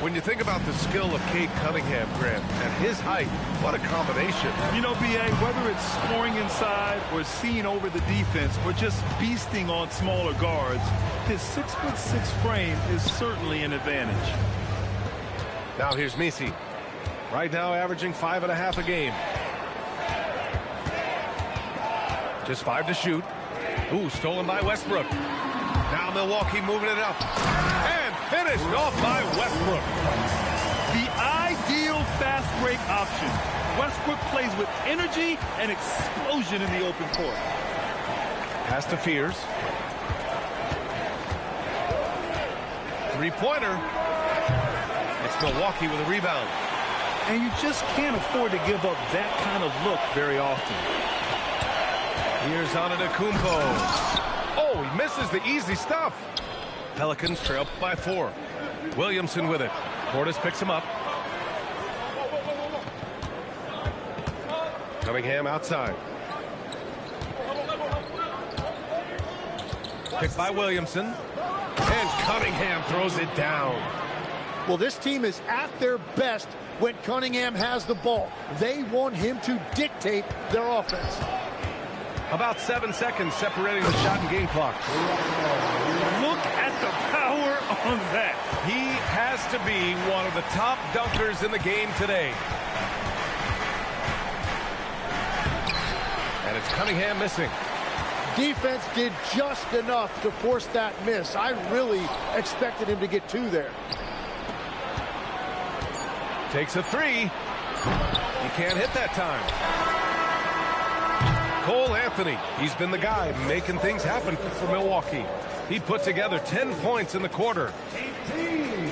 When you think about the skill of Cade Cunningham, Grant, and his height, what a combination. You know, B.A., whether it's scoring inside or seeing over the defense or just beasting on smaller guards, his 6'6" frame is certainly an advantage. Now here's Messi. Right now averaging 5.5 a game. Just 5 to shoot. Ooh, stolen by Westbrook. Now Milwaukee moving it up. And finished off by Westbrook. The ideal fast break option. Westbrook plays with energy and explosion in the open court. Pass to Fears. Three-pointer. It's Milwaukee with a rebound. And you just can't afford to give up that kind of look very often. Here's Antetokounmpo. Oh, he misses the easy stuff. Pelicans trail by 4. Williamson with it. Portis picks him up. Cunningham outside. Picked by Williamson. And Cunningham throws it down. Well, this team is at their best when Cunningham has the ball. They want him to dictate their offense. About 7 seconds separating the shot and game clock. Look at the power on that. He has to be one of the top dunkers in the game today. And it's Cunningham missing. Defense did just enough to force that miss. I really expected him to get 2 there. Takes a 3. He can't hit that time. Cole Anthony, he's been the guy making things happen for Milwaukee. He put together 10 points in the quarter. 18.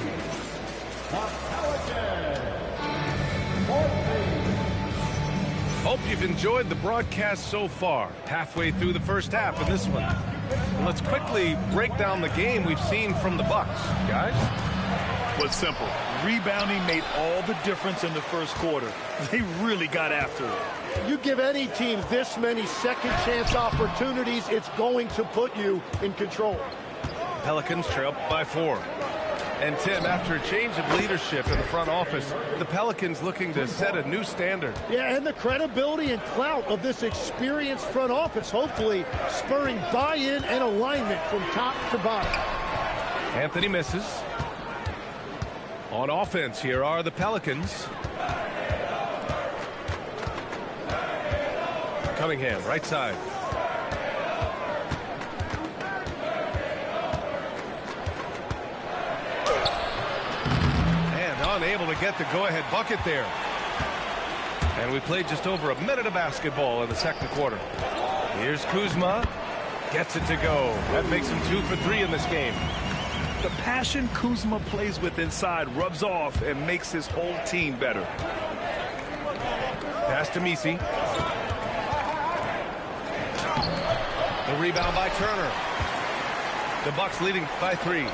Hope you've enjoyed the broadcast so far. Halfway through the first half of this one. Let's quickly break down the game we've seen from the Bucks. Guys? Well, it's simple. Rebounding made all the difference in the first quarter. They really got after it. You give any team this many second chance opportunities, it's going to put you in control. Pelicans trail by 4. And Tim, after a change of leadership in the front office, the Pelicans looking to set a new standard. Yeah, and the credibility and clout of this experienced front office, hopefully spurring buy-in and alignment from top to bottom. Anthony misses. On offense, here are the Pelicans. Cunningham, right side. And unable to get the go-ahead bucket there. And we played just over a minute of basketball in the second quarter. Here's Kuzma. Gets it to go. That makes him 2 for 3 in this game. The passion Kuzma plays with inside rubs off and makes his whole team better. Pass to Messi. The rebound by Turner. The Bucks leading by 3.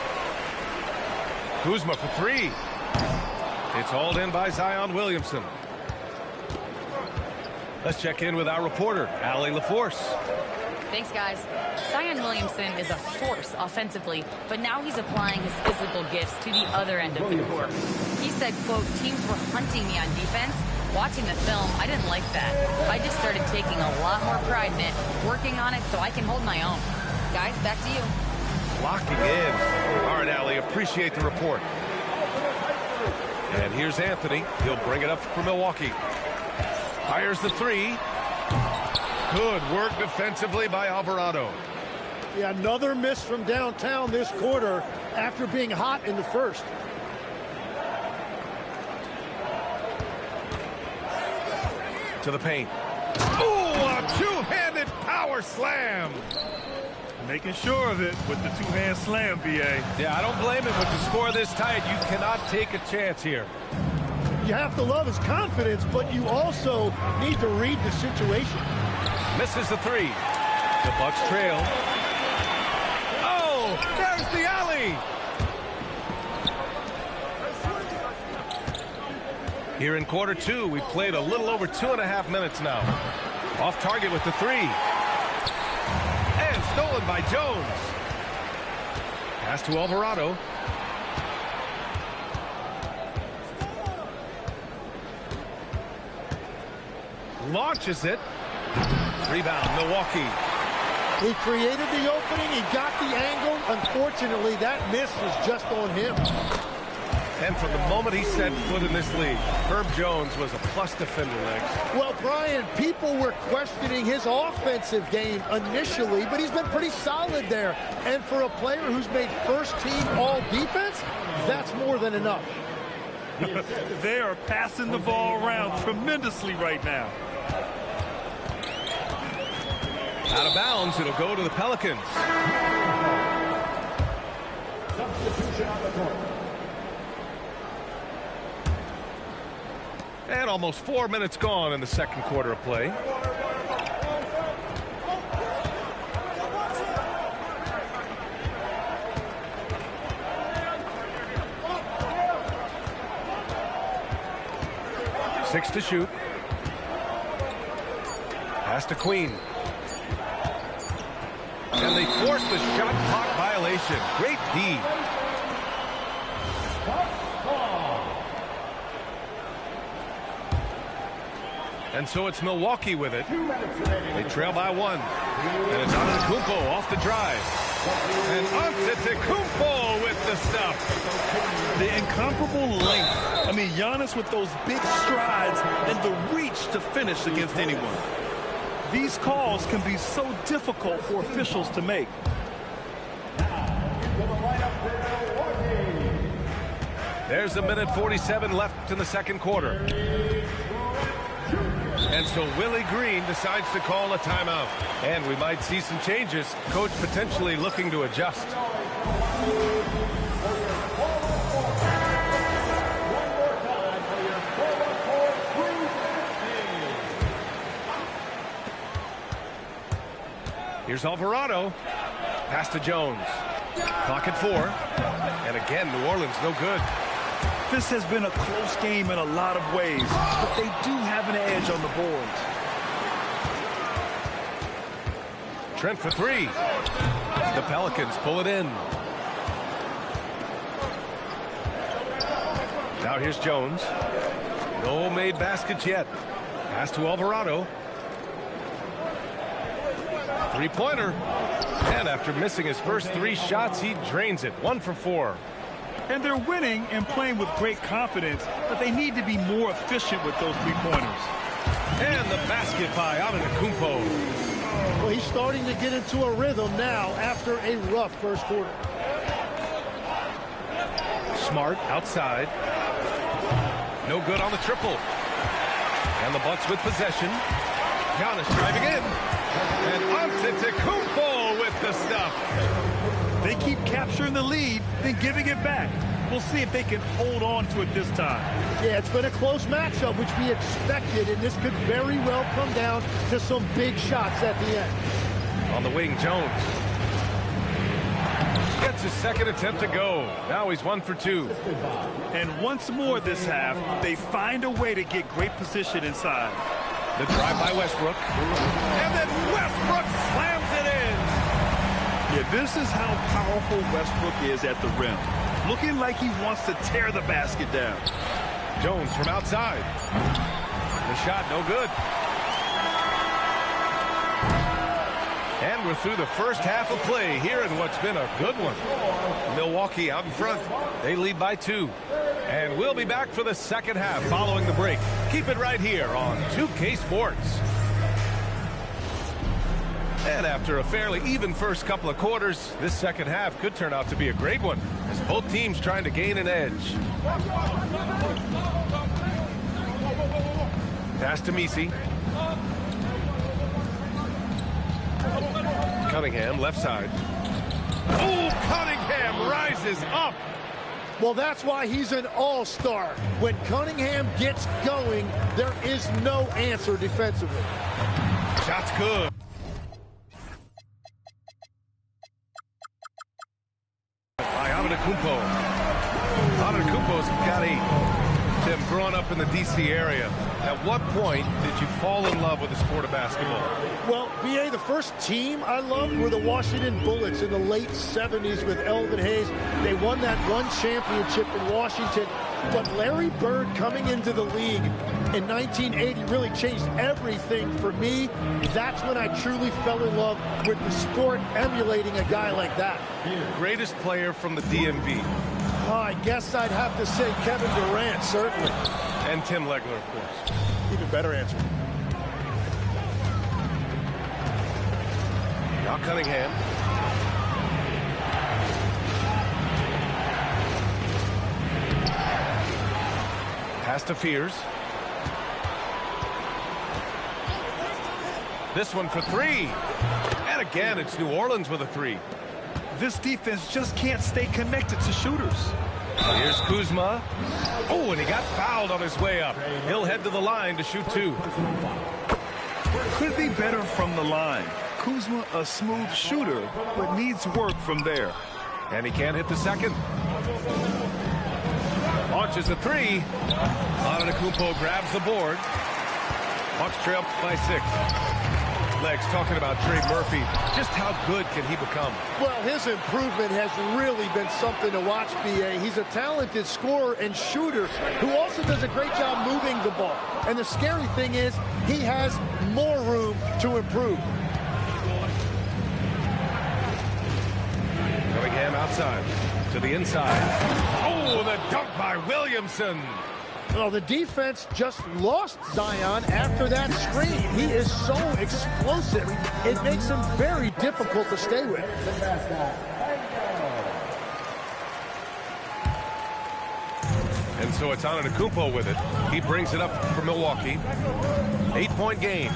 Kuzma for 3. It's hauled in by Zion Williamson. Let's check in with our reporter, Allie LaForce. Thanks, guys. Zion Williamson is a force offensively, but now he's applying his physical gifts to the other end of the court. He said, quote, teams were hunting me on defense. Watching the film, I didn't like that. I just started taking a lot more pride in it, working on it so I can hold my own. Guys, back to you. Locking in. All right, Allie, appreciate the report. And here's Anthony. He'll bring it up for Milwaukee. Fires the 3. Good work defensively by Alvarado. Yeah, another miss from downtown this quarter after being hot in the first. To the paint. Ooh, a two-handed power slam. Making sure of it with the two-hand slam, B.A. Yeah, I don't blame him with the score this tight. You cannot take a chance here. You have to love his confidence, but you also need to read the situation. Misses the 3. The Bucks trail. Oh, there's the alley. Here in quarter 2, we played a little over 2.5 minutes now. Off target with the 3. And stolen by Jones. Pass to Alvarado. launches it. Rebound, Milwaukee. He created the opening. He got the angle. Unfortunately, that miss was just on him. And from the moment he set foot in this league, Herb Jones was a plus defender, Legs. Well, Brian, people were questioning his offensive game initially, but he's been pretty solid there. And for a player who's made first-team all-defense, that's more than enough. They are passing the ball around tremendously right now. Out of bounds, it'll go to the Pelicans. Substitution on the court. And almost 4 minutes gone in the second quarter of play. Six to shoot. Pass to Queen. And they force the shot clock violation. Great D. And so it's Milwaukee with it. They trail by one. And it's Antetokounmpo off the drive. And Antetokounmpo with the stuff. The incomparable length. I mean, Giannis with those big strides and the reach to finish against anyone. These calls can be so difficult for officials to make. There's a minute 47 left in the second quarter. And so Willie Green decides to call a timeout. And we might see some changes. Coach potentially looking to adjust. Here's Alvarado. Pass to Jones. Clock at 4. And again, New Orleans no good. This has been a close game in a lot of ways, but they do have an edge on the boards. Trent for three. The Pelicans pull it in. Now here's Jones. No made baskets yet. Pass to Alvarado. Three-pointer. And after missing his first 3 shots, he drains it. 1 for 4. And they're winning and playing with great confidence, but they need to be more efficient with those three-pointers. And the basket by Antetokounmpo. Well, he's starting to get into a rhythm now after a rough first quarter. Smart outside. No good on the triple. And the Bucks with possession. Giannis driving in. And Antetokounmpo with the stuff. They keep capturing the lead, then giving it back. We'll see if they can hold on to it this time. Yeah, it's been a close matchup, which we expected, and this could very well come down to some big shots at the end. On the wing, Jones. Gets his second attempt to go. Now he's 1 for 2. And once more this half, they find a way to get great position inside. The drive by Westbrook. And then Westbrook slams it in. Yeah, this is how powerful Westbrook is at the rim. Looking like he wants to tear the basket down. Jones from outside. The shot no good. And we're through the first half of play here in what's been a good one. Milwaukee out in front. They lead by 2. And we'll be back for the second half following the break. Keep it right here on 2K Sports. And after a fairly even first couple of quarters, this second half could turn out to be a great one, as both teams trying to gain an edge. Pass to Messi. Cunningham, left side. Oh, Cunningham rises up. Well, that's why he's an all-star. When Cunningham gets going, there is no answer defensively. Shot's good. By Antetokounmpo. Antetokounmpo's got 8. Tim, growing up in the D.C. area, at what point did you fall in love with the sport of basketball? Well, B.A., the first team I loved were the Washington Bullets in the late 70s with Elvin Hayes. They won that one championship in Washington. But Larry Bird coming into the league in 1980 really changed everything for me. That's when I truly fell in love with the sport, emulating a guy like that. Greatest player from the DMV. Oh, I guess I'd have to say Kevin Durant, certainly. And Tim Legler, of course. Even better answer. Now Cunningham. Pass to Fears. This one for three. And again, it's New Orleans with a three. This defense just can't stay connected to shooters. Here's Kuzma. Oh, and he got fouled on his way up. He'll head to the line to shoot two. Could be better from the line. Kuzma, a smooth shooter, but needs work from there. And he can't hit the second. Launches a three. Antetokounmpo grabs the board. Hawks trail by 6. Legs talking about Trey Murphy. Just how good can he become? Well, his improvement has really been something to watch, B.A. He's a talented scorer and shooter who also does a great job moving the ball. And the scary thing is he has more room to improve. Cunningham outside to the inside. Oh, the dunk by Williamson. Well, the defense just lost Zion after that screen. He is so explosive. It makes him very difficult to stay with. And so it's Antetokounmpo with it. He brings it up for Milwaukee. 8-point game.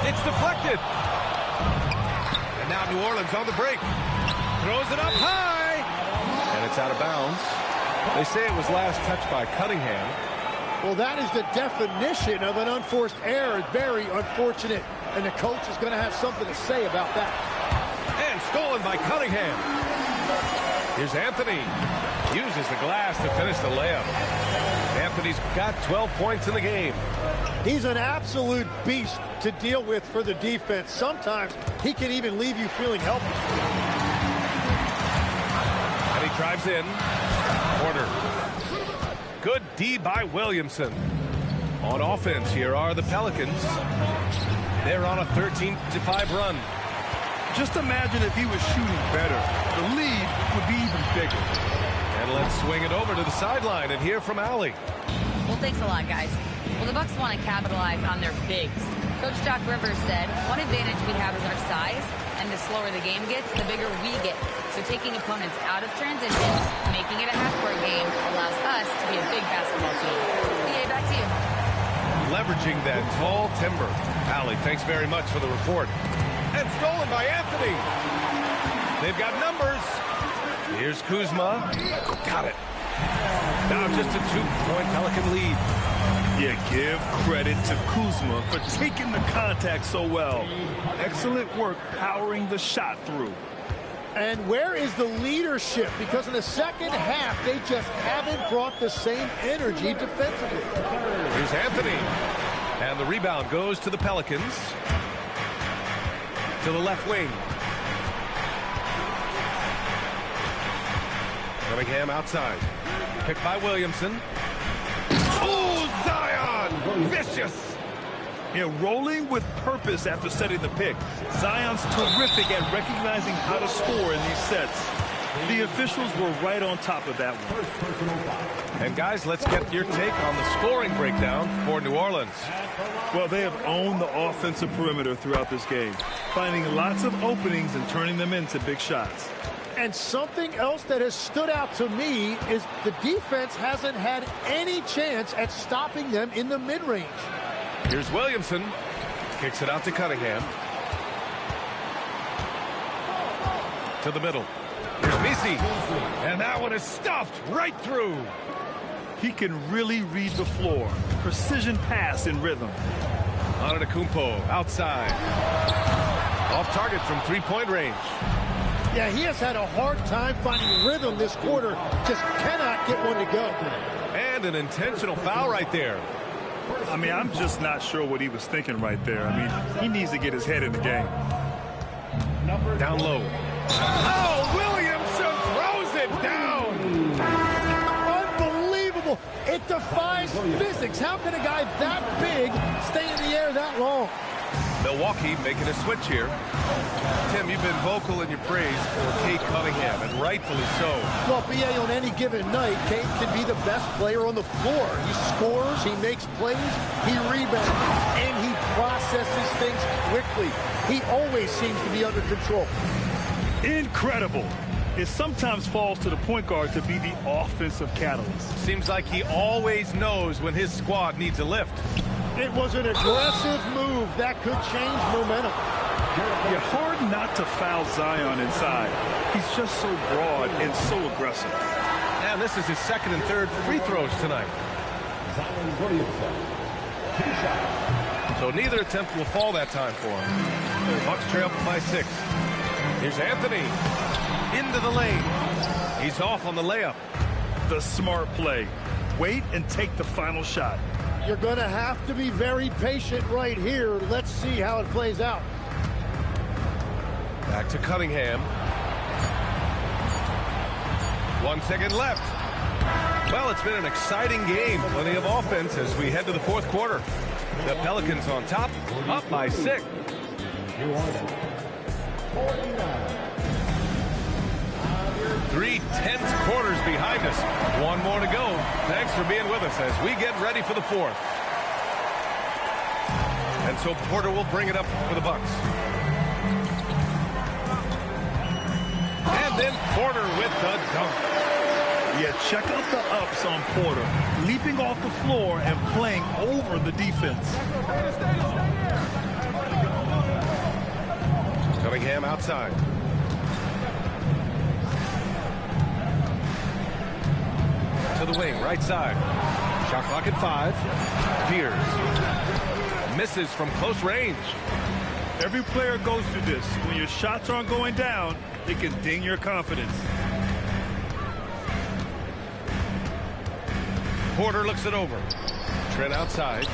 It's deflected. And now New Orleans on the break. Throws it up high. And it's out of bounds. They say it was last touched by Cunningham. Well, that is the definition of an unforced error. Very unfortunate. And the coach is going to have something to say about that. And stolen by Cunningham. Here's Anthony. Uses the glass to finish the layup. Anthony's got 12 points in the game. He's an absolute beast to deal with for the defense. Sometimes he can even leave you feeling helpless. And he drives in. Porter. Good D by Williamson. On offense, here are the Pelicans. They're on a 13-5 run. Just imagine if he was shooting better. The lead would be even bigger. And let's swing it over to the sideline and hear from Allie. Well, thanks a lot, guys. Well, the Bucks want to capitalize on their bigs. Coach Doc Rivers said, one advantage we have is our size, and the slower the game gets, the bigger we get. So taking opponents out of transition, making it a half-court game, allows us to be a big basketball team. BA, back to you. Leveraging that tall timber. Allie, thanks very much for the report. And stolen by Anthony. They've got numbers. Here's Kuzma. Got it. Now just a 2-point Pelican lead. Yeah, give credit to Kuzma for taking the contact so well. Excellent work powering the shot through. And where is the leadership? Because in the second half, they just haven't brought the same energy defensively. Here's Anthony. And the rebound goes to the Pelicans. To the left wing. Cunningham outside. Picked by Williamson. Oh, Zion! Vicious! Yeah, rolling with purpose after setting the pick. Zion's terrific at recognizing how to score in these sets. The officials were right on top of that one. And guys, let's get your take on the scoring breakdown for New Orleans. Well, they have owned the offensive perimeter throughout this game, finding lots of openings and turning them into big shots. And something else that has stood out to me is the defense hasn't had any chance at stopping them in the mid-range. Here's Williamson. Kicks it out to Cunningham. To the middle. Here's Messi. And that one is stuffed right through. He can really read the floor. Precision pass in rhythm. Antetokounmpo outside. Off target from three-point range. Yeah, he has had a hard time finding rhythm this quarter. Just cannot get one to go. And an intentional foul right there. I mean, I'm just not sure what he was thinking right there. I mean, he needs to get his head in the game. Down low. Oh, Williamson throws it down. unbelievable. It defies physics. How can a guy that big stay in the air that long? Milwaukee making a switch here. Tim, you've been vocal in your praise for Cade Cunningham, and rightfully so. Well, B.A., on any given night, Cade can be the best player on the floor. He scores, he makes plays, he rebounds, and he processes things quickly. He always seems to be under control. Incredible. It sometimes falls to the point guard to be the offensive catalyst. Seems like he always knows when his squad needs a lift. It was an aggressive move that could change momentum. Yeah, hard not to foul Zion inside. He's just so broad and so aggressive. And this is his second and third free throws tonight. Zion Williamson. 2 shots. So neither attempt will fall that time for him. Bucks trail by 6. Here's Anthony. Into the lane. He's off on the layup. The smart play. Wait and take the final shot. You're going to have to be very patient right here. Let's see how it plays out. Back to Cunningham. 1 second left. Well, it's been an exciting game. Plenty of offense as we head to the fourth quarter. The Pelicans on top, up by 6. New Orleans. 49. 3 tense quarters behind us. One more to go. Thanks for being with us as we get ready for the fourth. And so Porter will bring it up for the Bucks. And then Porter with the dunk. Yeah, check out the ups on Porter. Leaping off the floor and playing over the defense. Cunningham outside. To the wing, right side. Shot clock at 5. Fears. Misses from close range. Every player goes through this. When your shots aren't going down, it can ding your confidence. Porter looks it over. Trent outside.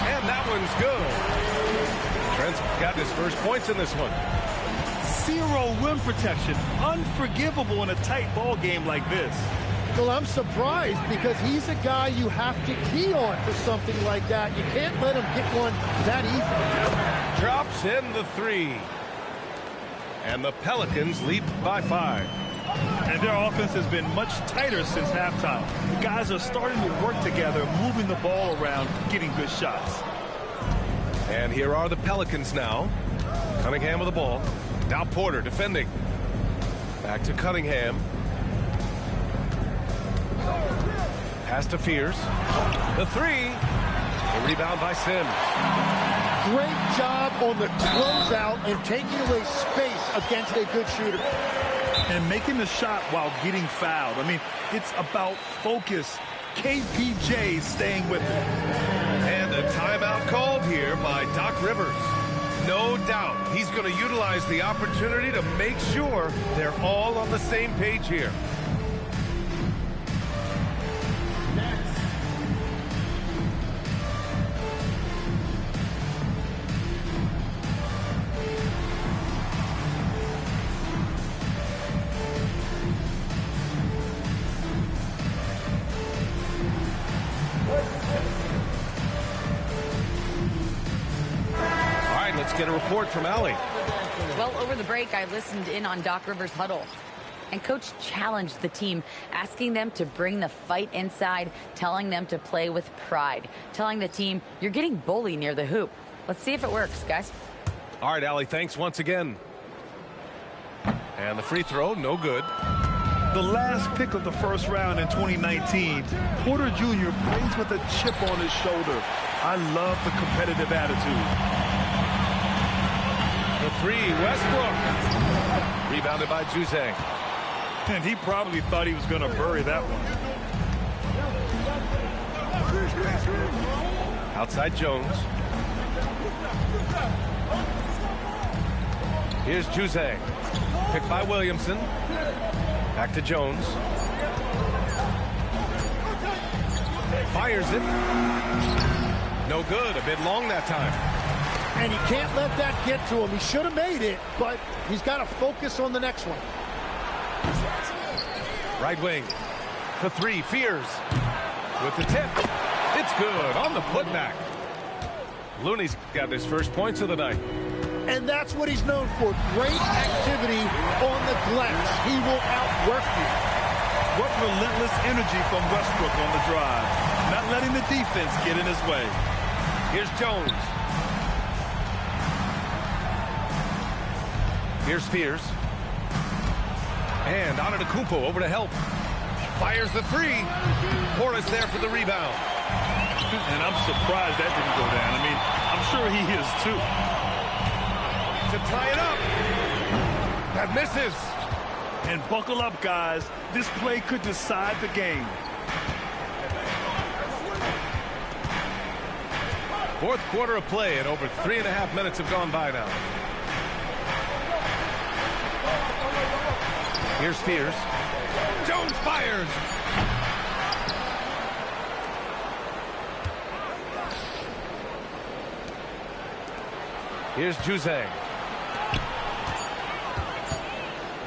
And that one's good. Trent's got his first points in this one. 0 rim protection. Unforgivable in a tight ball game like this. Well, I'm surprised because he's a guy you have to key on for something like that. You can't let him get one that easy. Drops in the 3. And the Pelicans lead by 5. And their offense has been much tighter since halftime. The guys are starting to work together, moving the ball around, getting good shots. And here are the Pelicans now. Cunningham with the ball. Now Porter defending. Back to Cunningham. Pass to Fears. The 3. A rebound by Sims. Great job on the closeout and taking away space against a good shooter. And making the shot while getting fouled. I mean, it's about focus. KPJ staying with it. And a timeout called here by Doc Rivers. No doubt he's going to utilize the opportunity to make sure they're all on the same page here. Let's get a report from Allie. Well, over the break, I listened in on Doc Rivers' huddle. And Coach challenged the team, asking them to bring the fight inside, telling them to play with pride, telling the team, you're getting bullied near the hoop. Let's see if it works, guys. All right, Allie, thanks once again. And the free throw, no good. The last pick of the first round in 2019, Porter Jr. plays with a chip on his shoulder. I love the competitive attitude. The 3, Westbrook. Rebounded by Juzang. And he probably thought he was going to bury that one. Outside Jones. Here's Juzang. Picked by Williamson. Back to Jones. Fires it. No good. A bit long that time. And he can't let that get to him. He should have made it, but he's got to focus on the next one. Right wing. For three. Fears. With the tip. It's good on the putback. Looney's got his first points of the night. And that's what he's known for. Great activity on the glass. He will outwork you. What relentless energy from Westbrook on the drive. Not letting the defense get in his way. Here's Jones. Here's Fears. And Antetokounmpo over to help. Fires the three. Portis there for the rebound. And I'm surprised that didn't go down. I mean, I'm sure he is too. To tie it up. That misses. And buckle up, guys. This play could decide the game. Fourth quarter of play, and over 3.5 minutes have gone by now. Here's Fears. Jones fires. Here's Juzang.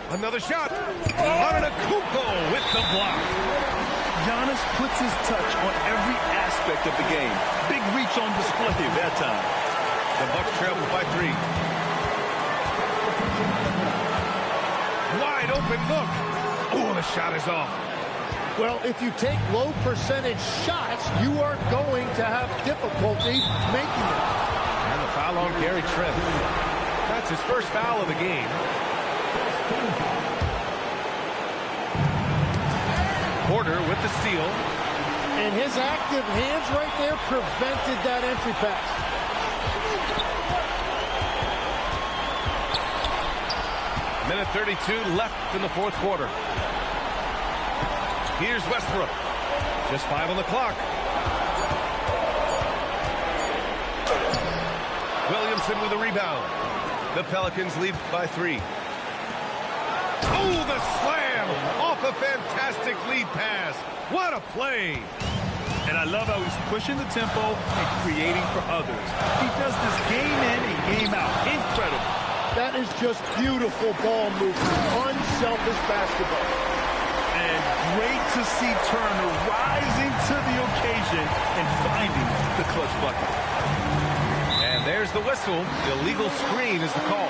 Another shot. Antetokounmpo with the block. Giannis puts his touch on every aspect of the game. Big reach on display that time. The Bucks trail by 3. Wide open look. Oh, the shot is off. Well, if you take low percentage shots, you are going to have difficulty making it. And the foul on Gary Trent. That's his first foul of the game. Porter with the steal. And his active hands right there prevented that entry pass. Minute 32 left in the fourth quarter. Here's Westbrook. Just 5 on the clock. Williamson with a rebound. The Pelicans lead by 3. Oh, the slam off a fantastic lead pass. What a play. And I love how he's pushing the tempo and creating for others. He does this game in and game out. Incredible. That is just beautiful ball movement. Unselfish basketball. And great to see Turner rising to the occasion and finding the clutch bucket. And there's the whistle. Illegal screen is the call.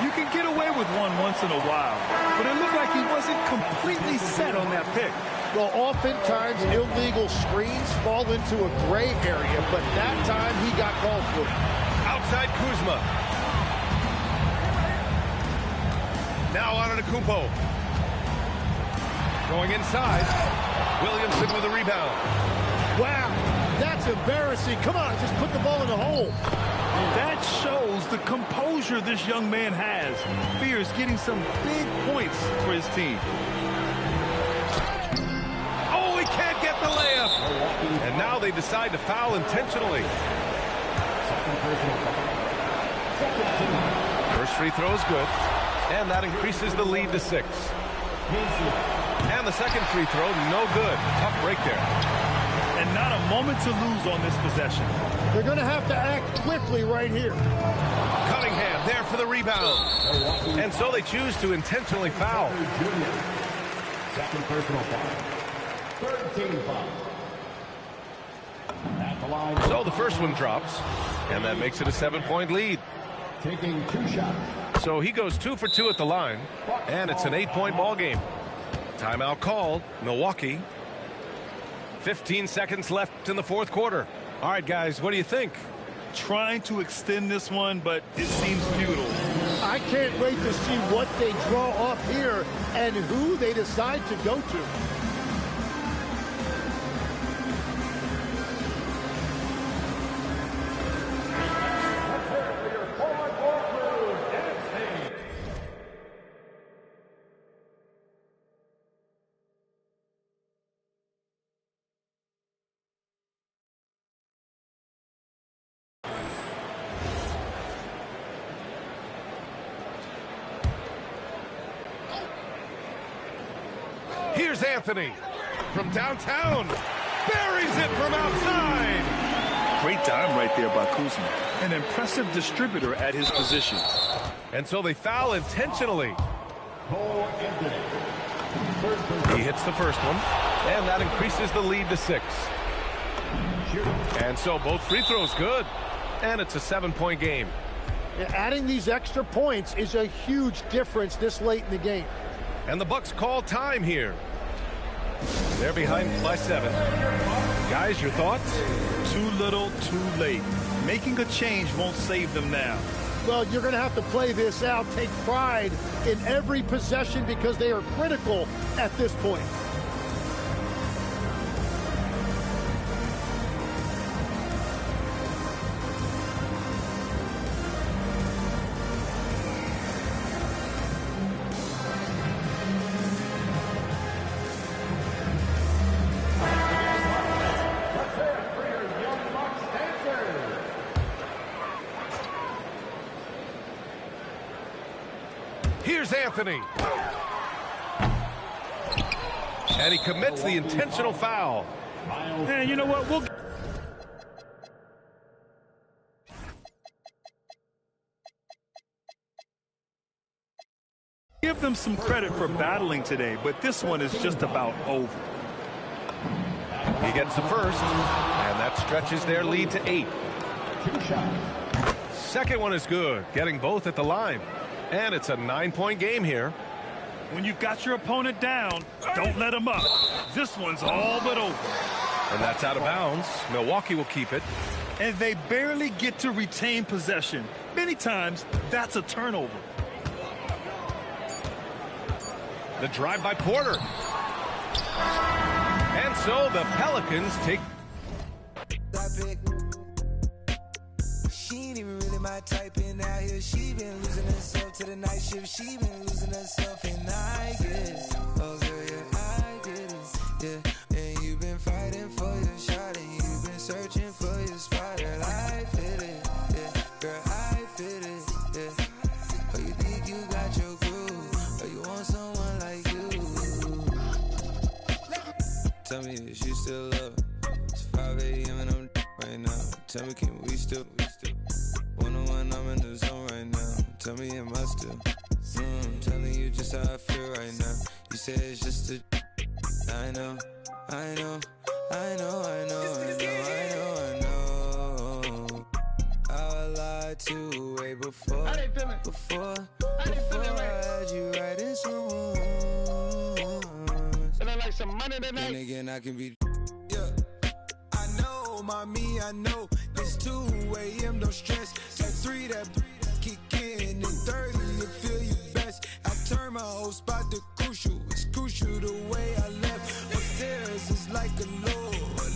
You can get away with one once in a while, but it looked like he wasn't completely set on that pick. Well, oftentimes illegal screens fall into a gray area, but that time he got called for it. Outside Kuzma. Now Antetokounmpo. Going inside. Williamson with a rebound. Wow, that's embarrassing. Come on, just put the ball in the hole. That shows the composure this young man has. Fears getting some big points for his team. Oh, he can't get the layup. And now they decide to foul intentionally. First free throw is good. And that increases the lead to 6. And the second free throw, no good. Tough break there. And not a moment to lose on this possession. They're going to have to act quickly right here. Cunningham there for the rebound. And so they choose to intentionally foul. Second personal foul. Third team foul. At the line. So the first one drops. And that makes it a 7-point lead. Taking 2 shots. So he goes 2 for 2 at the line. And it's an 8-point ball game. Timeout called. Milwaukee. 15 seconds left in the fourth quarter. All right, guys, what do you think? Trying to extend this one, but it seems futile. I can't wait to see what they draw up here and who they decide to go to. Here's Anthony from downtown. Buries it from outside. Great dime right there by Kuzma. An impressive distributor at his position. And so they foul intentionally. Cole Anthony. He hits the first one, and that increases the lead to 6. And so both free throws good, and it's a 7-point game. Adding these extra points is a huge difference this late in the game. And the Bucks call time here. They're behind by 7. Guys, your thoughts? Too little, too late. Making a change won't save them now. Well, you're going to have to play this out. Take pride in every possession because they are critical at this point. Here's Anthony. And he commits the intentional foul. And you know what? We'll give them some credit for battling today, but this one is just about over. He gets the first, and that stretches their lead to 8. Second one is good, getting both at the line. And it's a 9-point game here. When you've got your opponent down, don't let them up. This one's all but over. And that's out of bounds. Milwaukee will keep it. And they barely get to retain possession. Many times, that's a turnover. The drive by Porter. And so the Pelicans take. She ain't even really my type in out here. She been losing herself to the night shift. She been losing herself and I guess. Oh girl, yeah, I get it. Yeah, and you've been fighting for your shot and you've been searching for your spot. Girl, I feel it. Yeah, girl, I feel it. Yeah. Oh, you think you got your groove? Or you want someone like you? Tell me if you still love. It's 5 a.m. and I'm right now. Tell me, can we still? One-on-one, I'm in the zone right now. Tell me, am I still? Telling you just how I feel right now. You say it's just a. I know. I lied to way before. Before I had you right in some rooms. And I like some money tonight. Then again, I can be. Yeah. I know, mommy, I know. It's 2 a.m., no stress. At 3, that kick in. And 30, you feel you best. I turn my whole spot to crucial. It's crucial the way I left. Upstairs is like a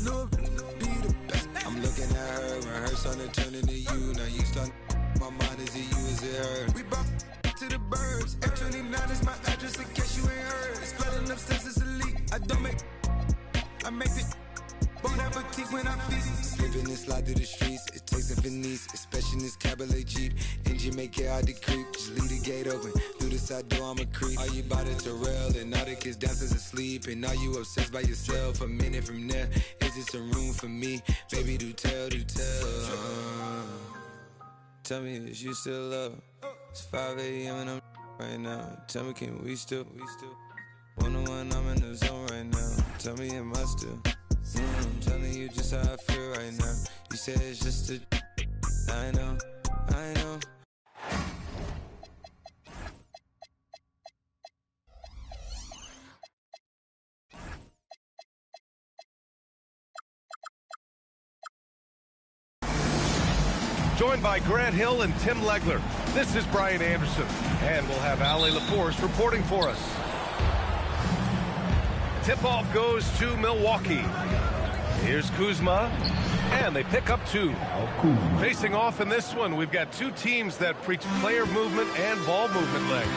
look be the best. I'm looking at her, rehearse on it, turning to you. Now you start, my mind is it you, is it her? We brought to the burbs. F29 is my address in case you ain't heard. It's flooding upstairs, it's a leak. I make it. Bon appetit when I feast. Slipping and slide through the streets. It takes a finesse, especially in this Cabernet Jeep. Engine make it hard to creep. Just leave the gate open. Through the side door, I'm a creep. Are you by the Terrell? And all the kids downstairs asleep. And are you obsessed by yourself? A minute from there, is this a room for me? Baby, do tell. Tell me, is you still love? It's 5 a.m. and I'm right now. Tell me, can we still? One-on-one, I'm in the zone right now. Tell me, am I still? I'm telling you just how I feel right now. You say it's just a. I know. Joined by Grant Hill and Tim Legler. This is Brian Anderson. And we'll have Ali LaForce reporting for us. Tip-off goes to Milwaukee. Here's Kuzma, and they pick up 2. Facing off in this one, we've got 2 teams that preach player movement and ball movement legs.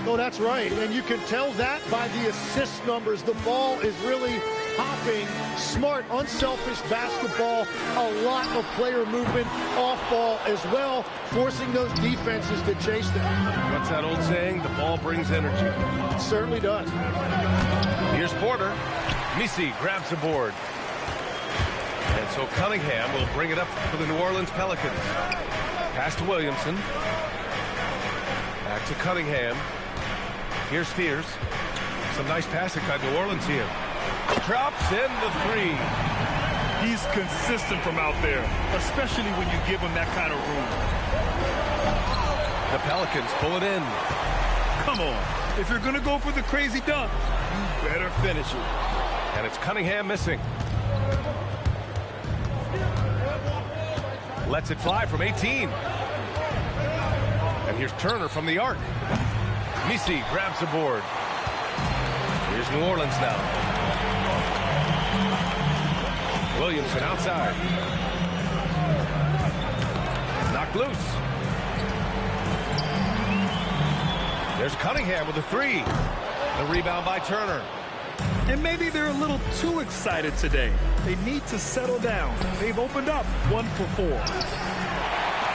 Oh, that's right, and you can tell that by the assist numbers. The ball is really hopping, smart, unselfish basketball, a lot of player movement, off ball as well, forcing those defenses to chase them. What's that old saying? The ball brings energy. It certainly does. Here's Porter. Misi grabs the board. And so Cunningham will bring it up for the New Orleans Pelicans. Pass to Williamson. Back to Cunningham. Here's Spears. Some nice passing by New Orleans here. Drops in the three. He's consistent from out there, especially when you give him that kind of room. The Pelicans pull it in. Come on. If you're going to go for the crazy dunk, you better finish it. And it's Cunningham missing. Lets it fly from 18. And here's Turner from the arc. Misi grabs the board. Here's New Orleans now. Williamson outside. Knocked loose. There's Cunningham with a three. The rebound by Turner. And maybe they're a little too excited today. They need to settle down. They've opened up 1 for 4.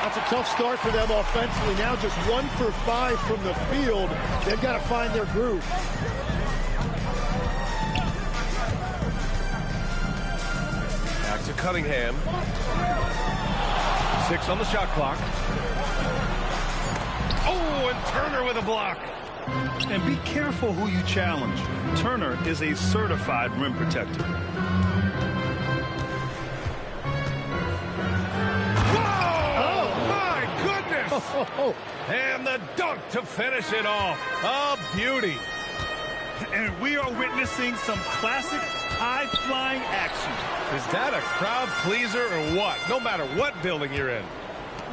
That's a tough start for them offensively. Now just 1 for 5 from the field. They've got to find their groove. Back to Cunningham. 6 on the shot clock. Oh, and Turner with a block. And be careful who you challenge. Turner is a certified rim protector. Whoa! Oh, my goodness! And the dunk to finish it off. A beauty. And we are witnessing some classic high-flying action. Is that a crowd pleaser or what? No matter what building you're in.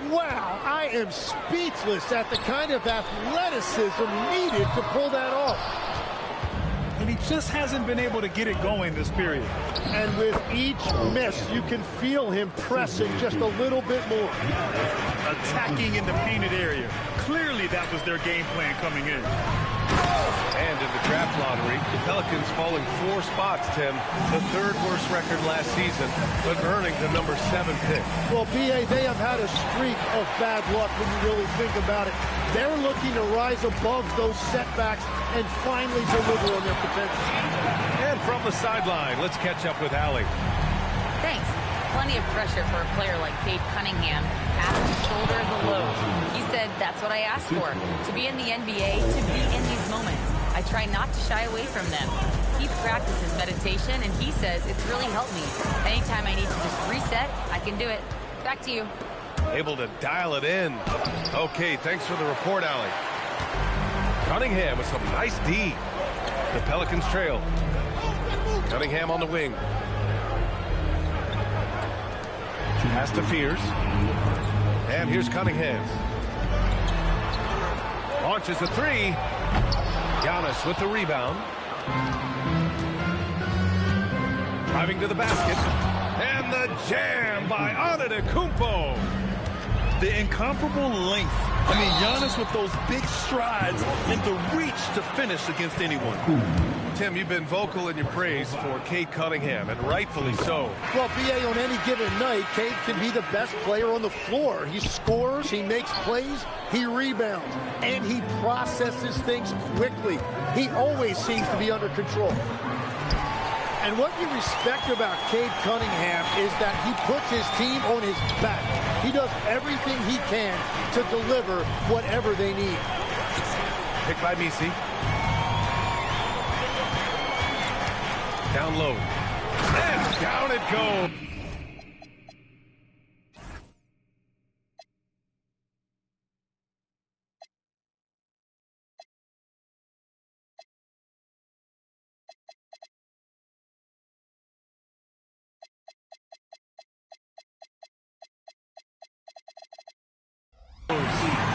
Wow, I am speechless at the kind of athleticism needed to pull that off. And he just hasn't been able to get it going this period. And with each miss, you can feel him pressing just a little bit more. Attacking in the painted area. Clearly that was their game plan coming in. And in the draft lottery, the Pelicans falling 4 spots, Tim. The 3rd worst record last season, but earning the number 7 pick. Well, B.A., they have had a streak of bad luck when you really think about it. They're looking to rise above those setbacks and finally deliver on their potential. And from the sideline, let's catch up with Allie. Thanks. Plenty of pressure for a player like Cade Cunningham. Asked to shoulder the load. He said, that's what I asked for. To be in the NBA, to be in these moments. I try not to shy away from them. He practices meditation, and he says it's really helped me. Anytime I need to just reset, I can do it. Back to you. Able to dial it in. Okay, thanks for the report, Allie. Cunningham with some nice D. The Pelicans trail. Cunningham on the wing. Pass to Fears. And here's Cunningham. Launches a three. Giannis with the rebound. Driving to the basket. And the jam by Antetokounmpo. The incomparable length. I mean, Giannis with those big strides and the reach to finish against anyone. Tim, you've been vocal in your praise for Cade Cunningham, and rightfully so. Well, B.A., on any given night, Cade can be the best player on the floor. He scores, he makes plays, he rebounds, and he processes things quickly. He always seems to be under control. And what you respect about Cade Cunningham is that he puts his team on his back. He does everything he can to deliver whatever they need. Picked by Misi. Down low. And down it goes.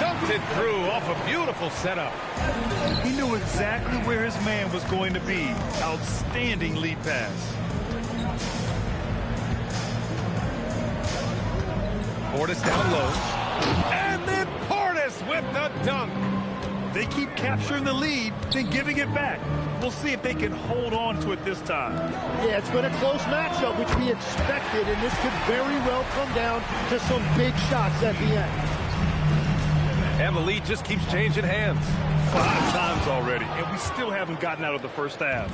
Dumped it through off a beautiful setup. He knew exactly where his man was going to be. Outstanding lead pass. Portis down low. And then Portis with the dunk. They keep capturing the lead, then giving it back. We'll see if they can hold on to it this time. Yeah, it's been a close matchup, which we expected, and this could very well come down to some big shots at the end. And the lead just keeps changing hands. 5 times already, and we still haven't gotten out of the first half.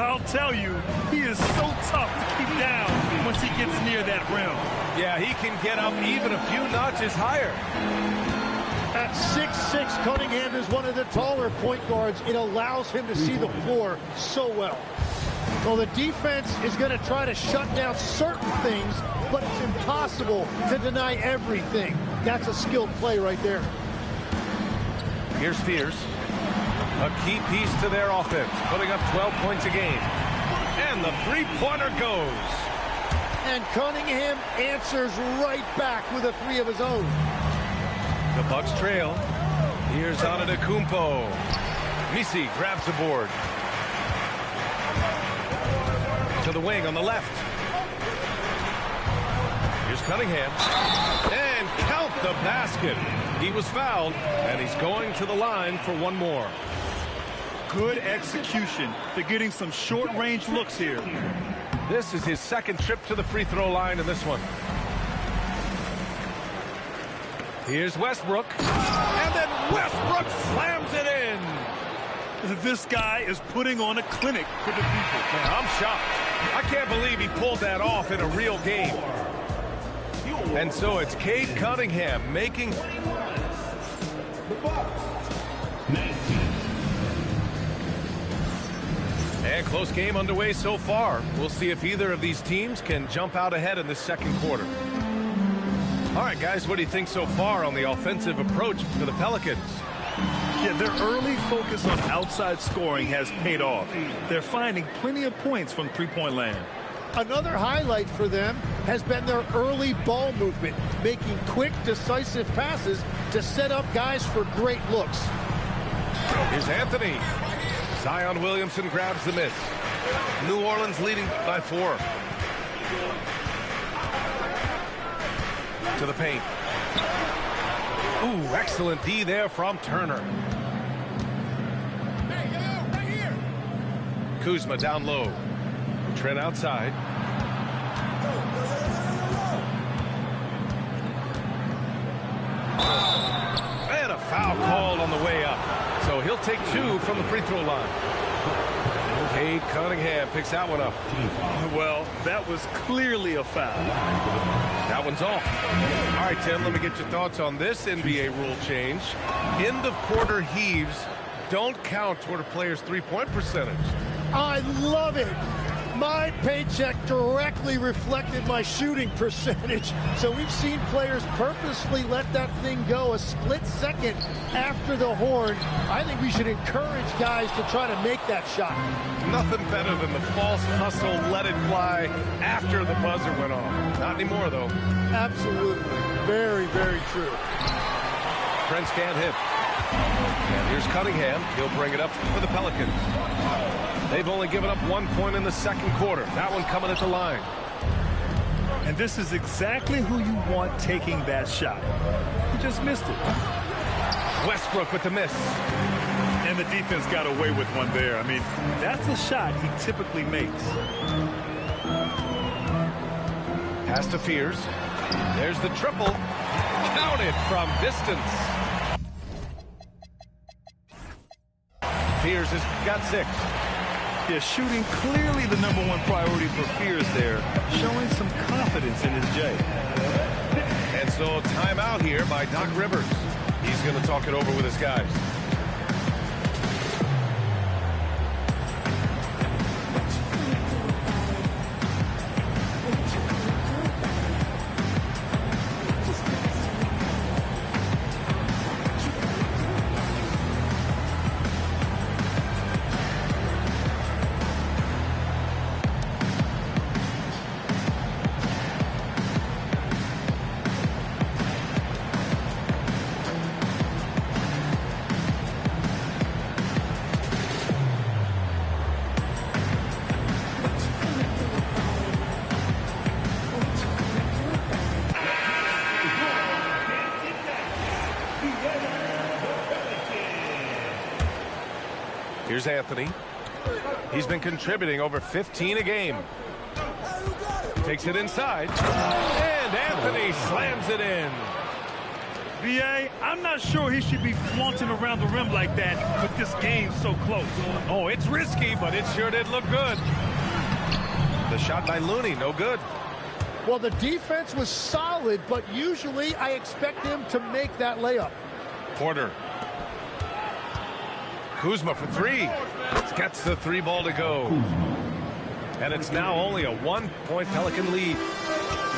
I'll tell you, he is so tough to keep down once he gets near that rim. Yeah, he can get up even a few notches higher. At 6'6", Cunningham is one of the taller point guards. It allows him to see the floor so well. Well, the defense is going to try to shut down certain things, but it's impossible to deny everything. That's a skilled play right there. Here's Fears. A key piece to their offense, putting up 12 points a game. And the three-pointer goes. And Cunningham answers right back with a three of his own. The Bucks trail. Here's Antetokounmpo. Misi grabs the board. To the wing on the left. Here's Cunningham. And count the basket. He was fouled, and he's going to the line for one more. Good execution. They're getting some short-range looks here. This is his second trip to the free throw line in this one. Here's Westbrook. And then Westbrook slams it in. This guy is putting on a clinic for the people. Man, I'm shocked. I can't believe he pulled that off in a real game. And so it's Cade Cunningham making... The Bucks. 19. And close game underway so far. We'll see if either of these teams can jump out ahead in this second quarter. All right, guys, what do you think so far on the offensive approach for the Pelicans? Yeah, their early focus on outside scoring has paid off. They're finding plenty of points from three-point land. Another highlight for them has been their early ball movement, making quick, decisive passes to set up guys for great looks. Here's Anthony. Zion Williamson grabs the miss. New Orleans leading by 4. To the paint. Ooh, excellent D there from Turner. Kuzma down low. Trent outside. And a foul called on the way up. So he'll take 2 from the free throw line. Cade Cunningham picks that one up. Well, that was clearly a foul. That one's off. All right, Tim, let me get your thoughts on this NBA rule change. End of quarter heaves don't count toward a player's three-point percentage. I love it. My paycheck directly reflected my shooting percentage. So we've seen players purposely let that thing go a split second after the horn. I think we should encourage guys to try to make that shot. Nothing better than the false hustle, let it fly after the buzzer went off. Not anymore, though. Absolutely. Very, very true. Prince can't hit. And here's Cunningham. He'll bring it up for the Pelicans. They've only given up 1 point in the second quarter. That one coming at the line. And this is exactly who you want taking that shot. He just missed it. Westbrook with the miss. And the defense got away with one there. I mean, that's a shot he typically makes. Pass to Fears. There's the triple. Counted from distance. Fears has got 6. Yeah, shooting clearly the #1 priority for Fears there, showing some confidence in his J. And so timeout here by Doc Rivers. He's going to talk it over with his guys. Here's Anthony. He's been contributing over 15 a game. Takes it inside. And Anthony slams it in. B.A., I'm not sure he should be flaunting around the rim like that with this game so close. Oh, it's risky, but it sure did look good. The shot by Looney, no good. Well, the defense was solid, but usually I expect him to make that layup. Porter. Kuzma for three. Gets the three ball to go. And it's now only a 1-point Pelican lead.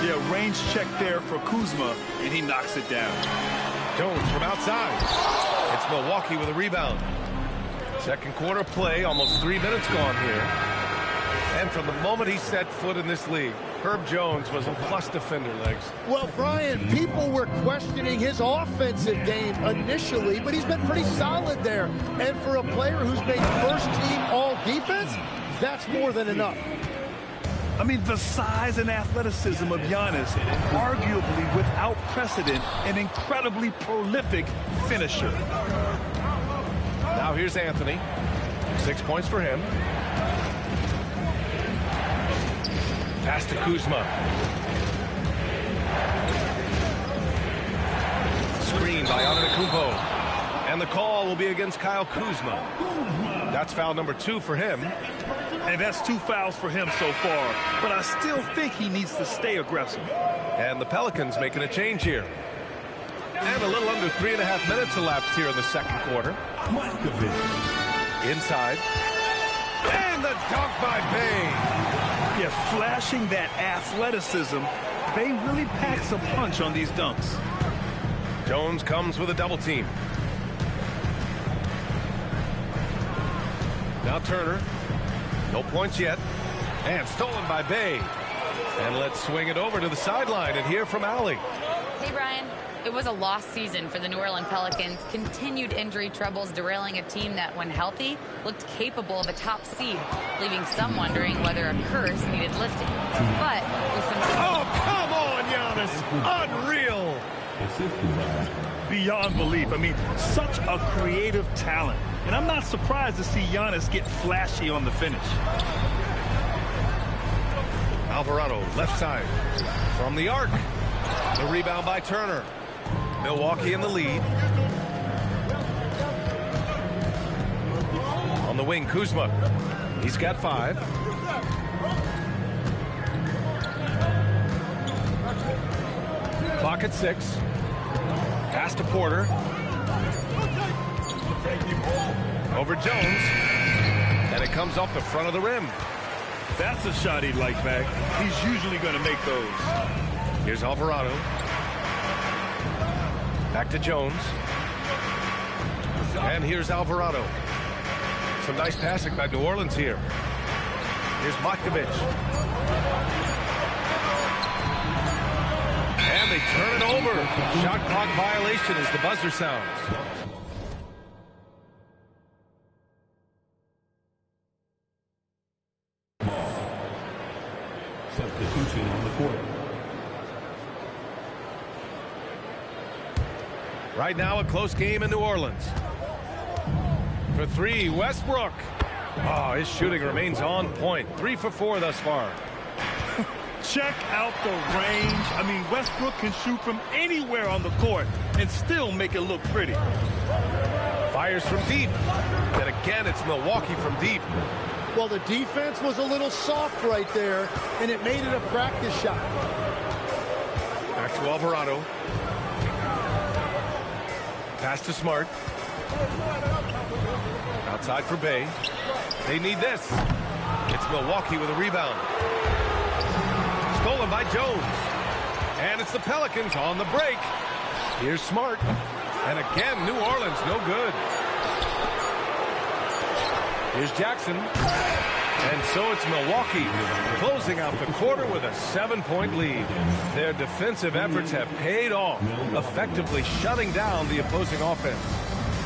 Yeah, range check there for Kuzma, and he knocks it down. Jones from outside. It's Milwaukee with a rebound. Second quarter play, almost 3 minutes gone here. And from the moment he set foot in this league, Herb Jones was a plus defender, Legs. Well, Brian, people were questioning his offensive game initially, but he's been pretty solid there. And for a player who's made first-team all-defense, that's more than enough. I mean, the size and athleticism of Giannis, arguably without precedent, an incredibly prolific finisher. Now here's Anthony. 6 points for him. Pass to Kuzma. Screen by Antetokounmpo. And the call will be against Kyle Kuzma. That's foul number 2 for him. And that's 2 fouls for him so far. But I still think he needs to stay aggressive. And the Pelicans making a change here. And a little under 3.5 minutes elapsed here in the second quarter. Inside. And the dunk by Bay. Yeah, flashing that athleticism. Bay really packs a punch on these dunks. Jones comes with a double team. Now Turner. No points yet. And stolen by Bay. And let's swing it over to the sideline and hear from Allie. Hey, Brian. It was a lost season for the New Orleans Pelicans. Continued injury troubles derailing a team that, when healthy, looked capable of a top seed, leaving some wondering whether a curse needed lifting. But with some... Oh, come on, Giannis! Unreal! Beyond belief. I mean, such a creative talent. And I'm not surprised to see Giannis get flashy on the finish. Alvarado, left side. From the arc. The rebound by Turner. Milwaukee in the lead. On the wing, Kuzma. He's got 5. Clock at 6. Pass to Porter. Over Jones. And it comes off the front of the rim. That's a shot he'd like back. He's usually going to make those. Here's Alvarado. Back to Jones. And here's Alvarado. Some nice passing by New Orleans here. Here's Matkovic. And they turn it over. Shot clock violation as the buzzer sounds. Substitution on the court. Right now, a close game in New Orleans. For 3, Westbrook. Oh, his shooting remains on point. 3 for 4 thus far. Check out the range. I mean, Westbrook can shoot from anywhere on the court and still make it look pretty. Fires from deep. And again, it's Milwaukee from deep. Well, the defense was a little soft right there, and it made it a practice shot. Back to Alvarado. Pass to Smart. Outside for Bay. They need this. It's Milwaukee with a rebound. Stolen by Jones. And it's the Pelicans on the break. Here's Smart. And again, New Orleans no good. Here's Jackson. And so it's Milwaukee closing out the quarter with a 7-point lead. Their defensive efforts have paid off, effectively shutting down the opposing offense.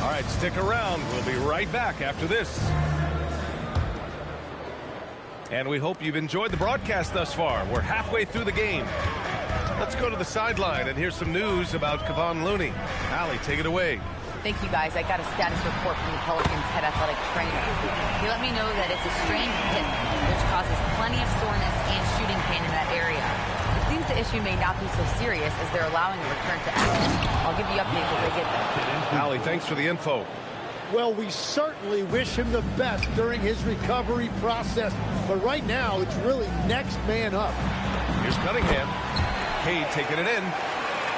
All right, stick around. We'll be right back after this. And we hope you've enjoyed the broadcast thus far. We're halfway through the game. Let's go to the sideline and hear some news about Kevon Looney. Allie, take it away. Thank you, guys. I got a status report from the Pelicans head athletic trainer. He let me know that it's a strained hip, which causes plenty of soreness and shooting pain in that area. It seems the issue may not be so serious as they're allowing a return to action. I'll give you updates as I get them. Allie, thanks for the info. Well, we certainly wish him the best during his recovery process. But right now, it's really next man up. Here's Cunningham. Cade taking it in.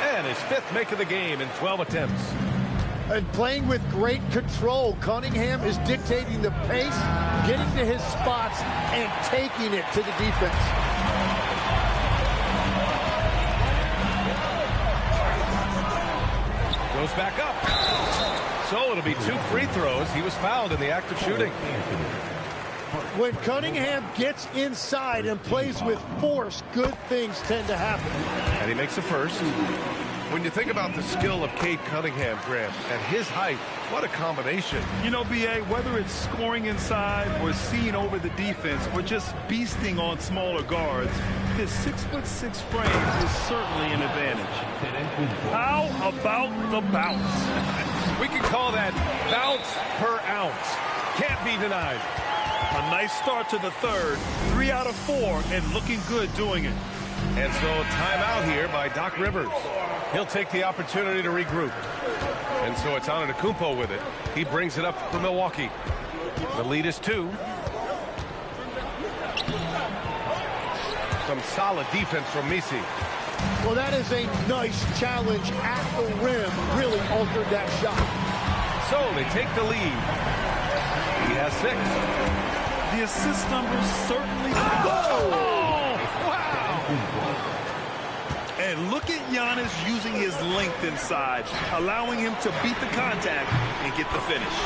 And his 5th make of the game in 12 attempts. And playing with great control. Cunningham is dictating the pace, getting to his spots, and taking it to the defense. Goes back up. So it'll be 2 free throws. He was fouled in the act of shooting. When Cunningham gets inside and plays with force, good things tend to happen. And he makes the first. When you think about the skill of Cade Cunningham, Graham, and his height, what a combination. You know, B.A., whether it's scoring inside or seeing over the defense or just beasting on smaller guards, his 6'6" frame is certainly an advantage. How about the bounce? We can call that bounce per ounce. Can't be denied. A nice start to the third. 3 out of 4 and looking good doing it. And so timeout here by Doc Rivers. He'll take the opportunity to regroup. And so it's Antetokounmpo with it. He brings it up for Milwaukee. The lead is 2. Some solid defense from Messi. Well, that is a nice challenge at the rim. Really altered that shot. So they take the lead. He has 6. The assist numbers certainly... Oh! Wow! And look at Giannis using his length inside, allowing him to beat the contact and get the finish.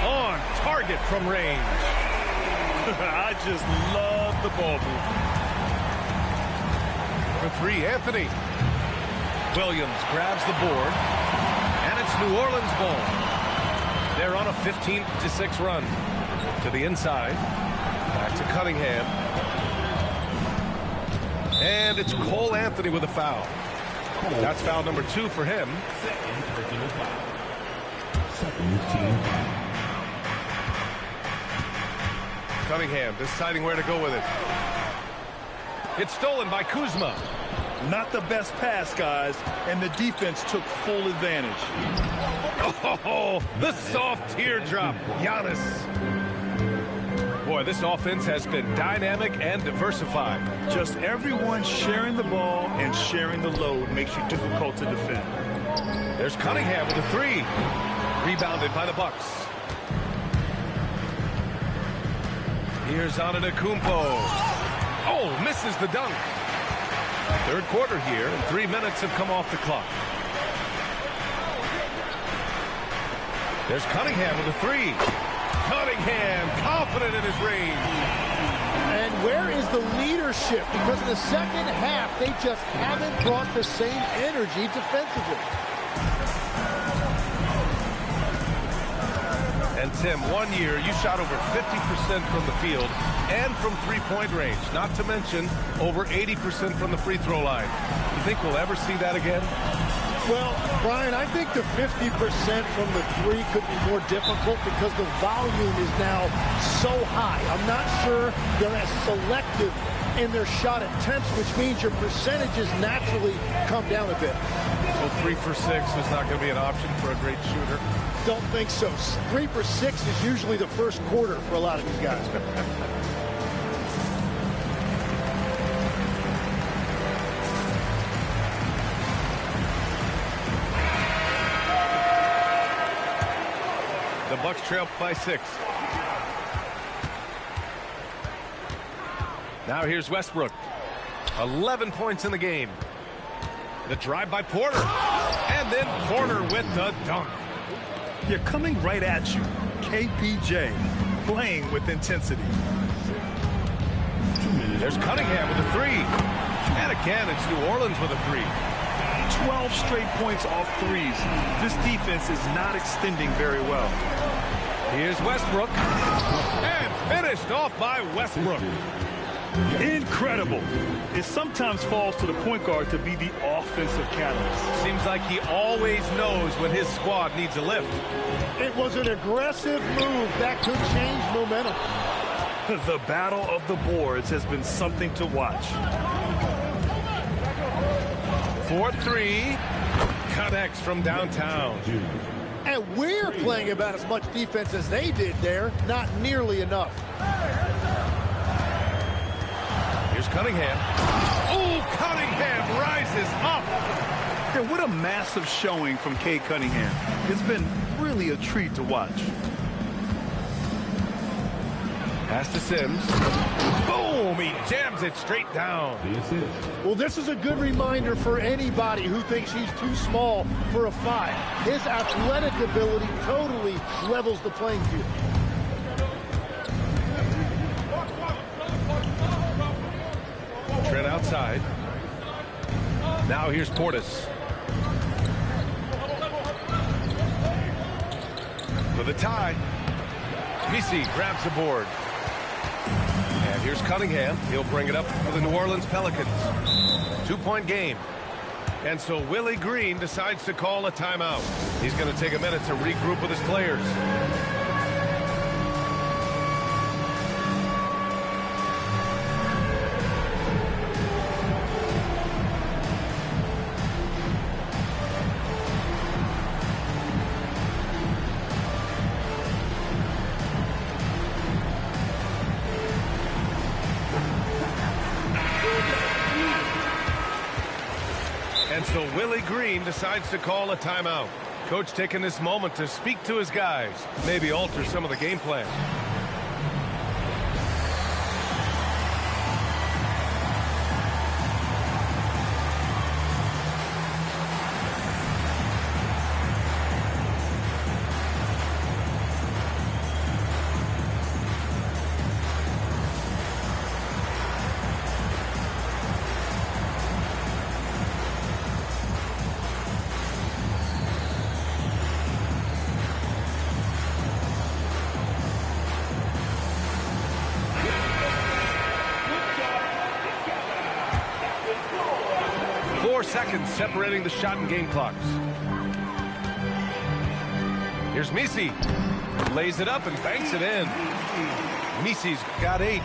On target from range. I just love the ball movement. For 3, Anthony. Williams grabs the board. And it's New Orleans ball. They're on a 15-6 run. To the inside. Back to Cunningham. And it's Cole Anthony with a foul. That's foul number 2 for him. Cunningham deciding where to go with it. It's stolen by Kuzma. Not the best pass, guys, and the defense took full advantage. Oh, the soft teardrop. Giannis. Boy, this offense has been dynamic and diversified. Just everyone sharing the ball and sharing the load makes you difficult to defend. There's Cunningham with a 3. Rebounded by the Bucks. Here's Antetokounmpo. Oh, misses the dunk. Third quarter here, and 3 minutes have come off the clock. There's Cunningham with a 3. Cunningham, confident in his range. And where is the leadership? Because in the second half, they just haven't brought the same energy defensively. And Tim, 1 year, you shot over 50% from the field and from three-point range. Not to mention over 80% from the free throw line. You think we'll ever see that again? Well, Brian, I think the 50% from the 3 could be more difficult because the volume is now so high. I'm not sure they're as selective in their shot attempts, which means your percentages naturally come down a bit. So 3 for 6 is not going to be an option for a great shooter? Don't think so. 3 for 6 is usually the first quarter for a lot of these guys. The Bucks trail by 6. Now here's Westbrook. 11 points in the game. The drive by Porter. And then Porter with the dunk. You're coming right at you. KPJ playing with intensity. There's Cunningham with a 3. And again, it's New Orleans with a 3. 12 straight points off threes. This defense is not extending very well. Here's Westbrook. And finished off by Westbrook. Incredible. It sometimes falls to the point guard to be the offensive catalyst. Seems like he always knows when his squad needs a lift. It was an aggressive move that could change momentum. The battle of the boards has been something to watch. 4-3. Connects from downtown. And we're playing about as much defense as they did there. Not nearly enough. Here's Cunningham. Oh, Cunningham rises up. Yeah, what a massive showing from Cade Cunningham. It's been really a treat to watch. Pass to Sims. Boom! He jams it straight down. The assist. Well, this is a good reminder for anybody who thinks he's too small for a 5. His athletic ability totally levels the playing field. Trent outside. Now here's Portis. For the tie. Misi grabs the board. And here's Cunningham. He'll bring it up for the New Orleans Pelicans. 2-point game. And so Willie Green decides to call a timeout. He's going to take a minute to regroup with his players. And so Willie Green decides to call a timeout. Coach taking this moment to speak to his guys, maybe alter some of the game plan. Seconds separating the shot and game clocks. Here's Misi. Lays it up and banks it in. Misi's got 8.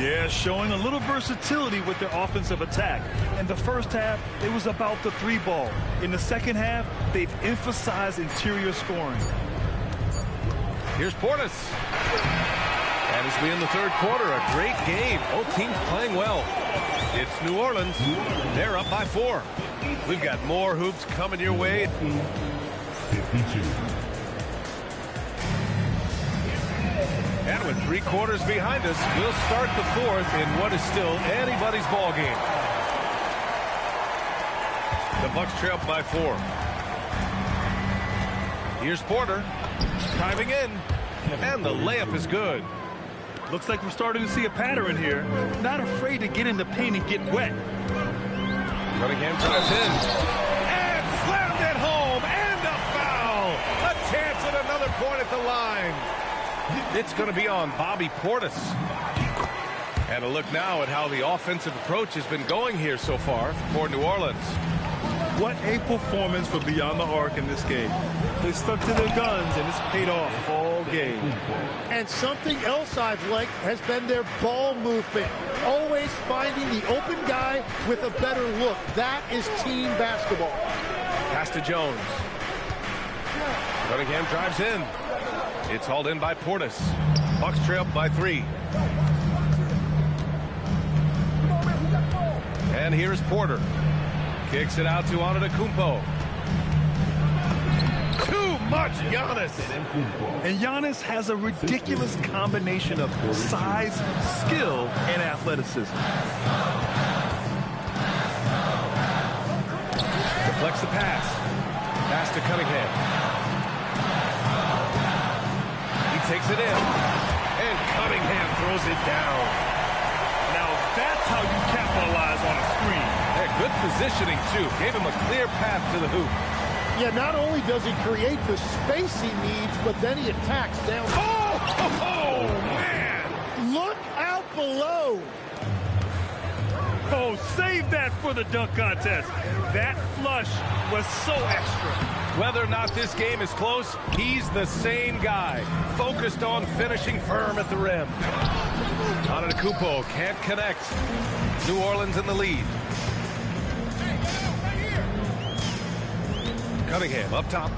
Yeah, showing a little versatility with their offensive attack. In the first half, it was about the 3 ball. In the second half, they've emphasized interior scoring. Here's Portis. And as we in the third quarter, a great game. Both teams playing well. It's New Orleans. They're up by 4. We've got more hoops coming your way. 52. And with 3 quarters behind us, we'll start the 4th in what is still anybody's ball game. The Bucks trail by 4. Here's Porter. Driving in. And the layup is good. Looks like we're starting to see a pattern here. Not afraid to get in the paint and get wet. Cunningham drives in. And slammed it home. And a foul. A chance at another point at the line. It's going to be on Bobby Portis. And a look now at how the offensive approach has been going here so far for New Orleans. What a performance for Beyond the Arc in this game. They stuck to their guns, and it's paid off all game. And something else I've liked has been their ball movement. Always finding the open guy with a better look. That is team basketball. Pass to Jones. Cunningham drives in. It's hauled in by Portis. Bucks trail by 3. And here's Porter. Kicks it out to Antetokounmpo. Too much Giannis. And Giannis has a ridiculous combination of size, skill, and athleticism. Deflects the pass. Pass to Cunningham. He takes it in. And Cunningham throws it down. Now that's how you capitalize on a screen. Good positioning, too. Gave him a clear path to the hoop. Yeah, not only does he create the space he needs, but then he attacks down. Oh, man! Look out below. Oh, save that for the dunk contest. That flush was so extra. Whether or not this game is close, he's the same guy. Focused on finishing firm at the rim. Antetokounmpo can't connect. New Orleans in the lead. Cunningham up top.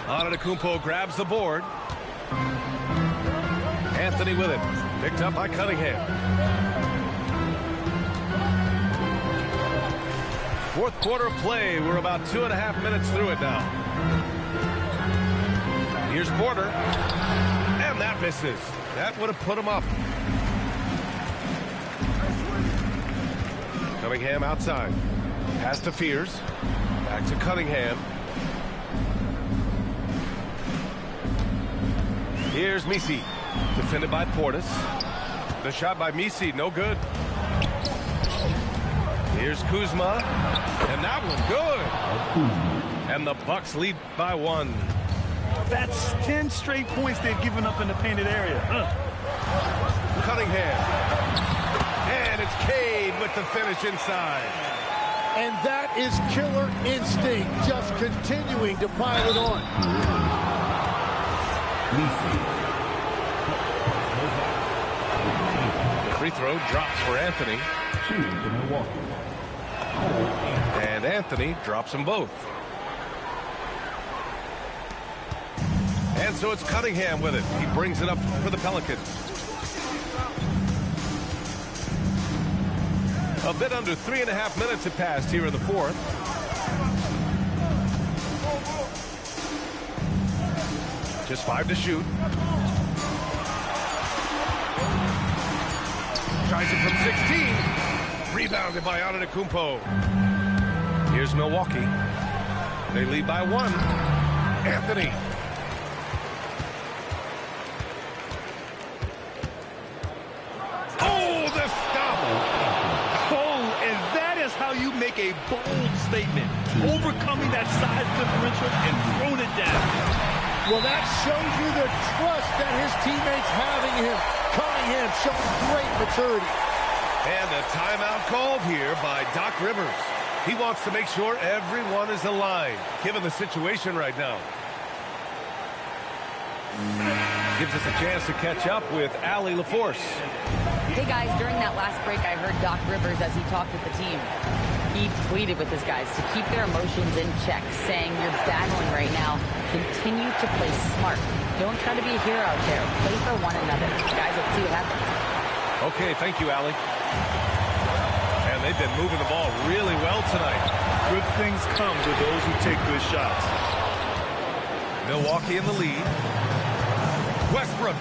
Antetokounmpo grabs the board. Anthony with it. Picked up by Cunningham. Fourth quarter of play. We're about 2.5 minutes through it now. Here's Porter. And that misses. That would have put him up. Cunningham outside. Pass to Fears. Back to Cunningham. Here's Misi. Defended by Portis. The shot by Misi, no good. Here's Kuzma. And that one, good. And the Bucks lead by 1. That's 10 straight points they've given up in the painted area. Cunningham. And it's Cade with the finish inside. And that is killer instinct, just continuing to pile it on. The free throw drops for Anthony. And Anthony drops them both. And so it's Cunningham with it. He brings it up for the Pelicans. A bit under 3.5 minutes have passed here in the fourth. Just 5 to shoot. Tries it from 16. Rebounded by Antetokounmpo. Here's Milwaukee. They lead by 1. Anthony. You make a bold statement, overcoming that size differential and throwing it down. Well, that shows you the trust that his teammates have in him. Cunningham showing great maturity. And a timeout called here by Doc Rivers. He wants to make sure everyone is aligned, given the situation right now. Gives us a chance to catch up with Allie LaForce. Hey guys, during that last break, I heard Doc Rivers as he talked with the team. He pleaded with his guys to keep their emotions in check, saying, "You're battling right now. Continue to play smart. Don't try to be a hero out there. Play for one another." Guys, let's see what happens. Okay, thank you, Allie. And they've been moving the ball really well tonight. Good things come to those who take good shots. Milwaukee in the lead. Westbrook.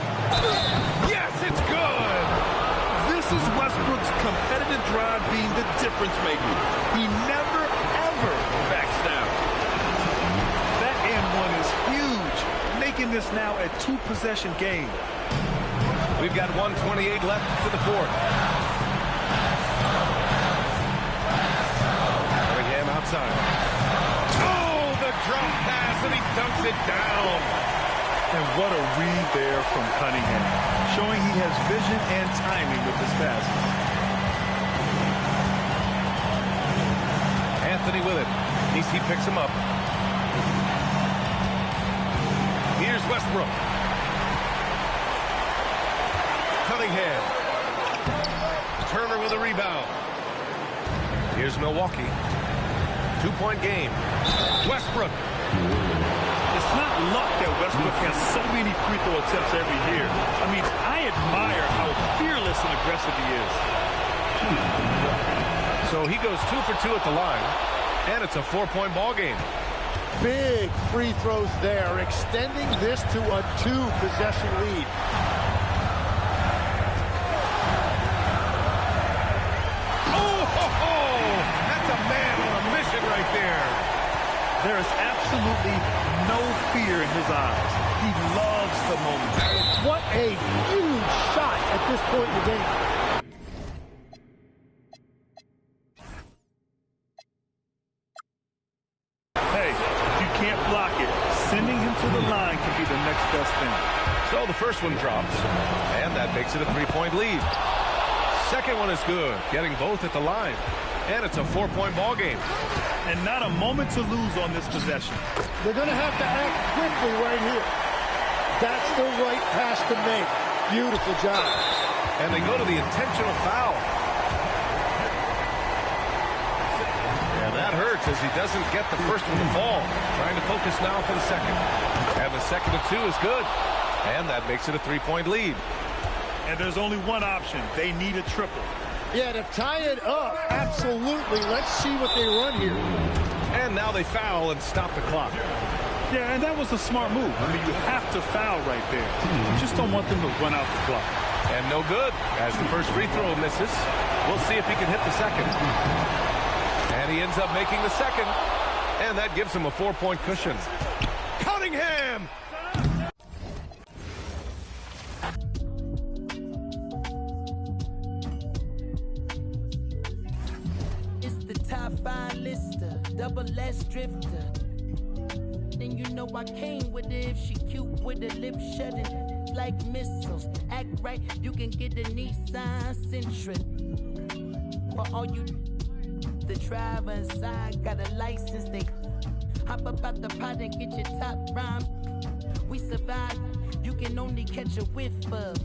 Yes, it's good. This is Westbrook's competitive drive being the difference maker. He never, ever backs down. That and one is huge, making this now a 2-possession game. We've got 1:28 left to the fourth. Cunningham outside. Oh, the drop pass, and he dunks it down. And what a read there from Cunningham, showing he has vision and timing with his passes. Anthony with it. He picks him up. Here's Westbrook. Cunningham. Turner with a rebound. Here's Milwaukee. 2-point game. Westbrook. It's not luck that Westbrook has so many free throw attempts every year. I mean, I admire how fearless and aggressive he is. So he goes 2 for 2 at the line, and it's a 4-point ball game. Big free throws there, extending this to a 2-possession lead. That's a man on a mission right there. There is absolutely no fear in his eyes. He loves the moment. What a huge shot at this point in the game. Hey, if you can't block it, sending him to the line can be the next best thing. So the first one drops, and that makes it a 3-point lead. Second one is good, getting both at the line. And it's a 4-point ball game. And not a moment to lose on this possession. They're going to have to act quickly right here. That's the right pass to make. Beautiful job. And they go to the intentional foul. And that hurts as he doesn't get the first one to fall. Trying to focus now for the second. And the second of 2 is good. And that makes it a 3-point lead. And there's only one option. They need a triple. Yeah, to tie it up, absolutely. Let's see what they run here. And now they foul and stop the clock. Yeah, and that was a smart move. I mean, you have to foul right there. You just don't want them to run out the clock. And no good, as the first free throw misses. We'll see if he can hit the second. And he ends up making the second. And that gives him a 4-point cushion. Cunningham! It's the top 5 lister, double S drifter. Then you know I came with it if she cute with her lips shutting like missiles. Act right, you can get a Nissan Sentra. For all you the driver inside got a license, they hop up out the pot and get your top rhyme. We survive, you can only catch a whiff of.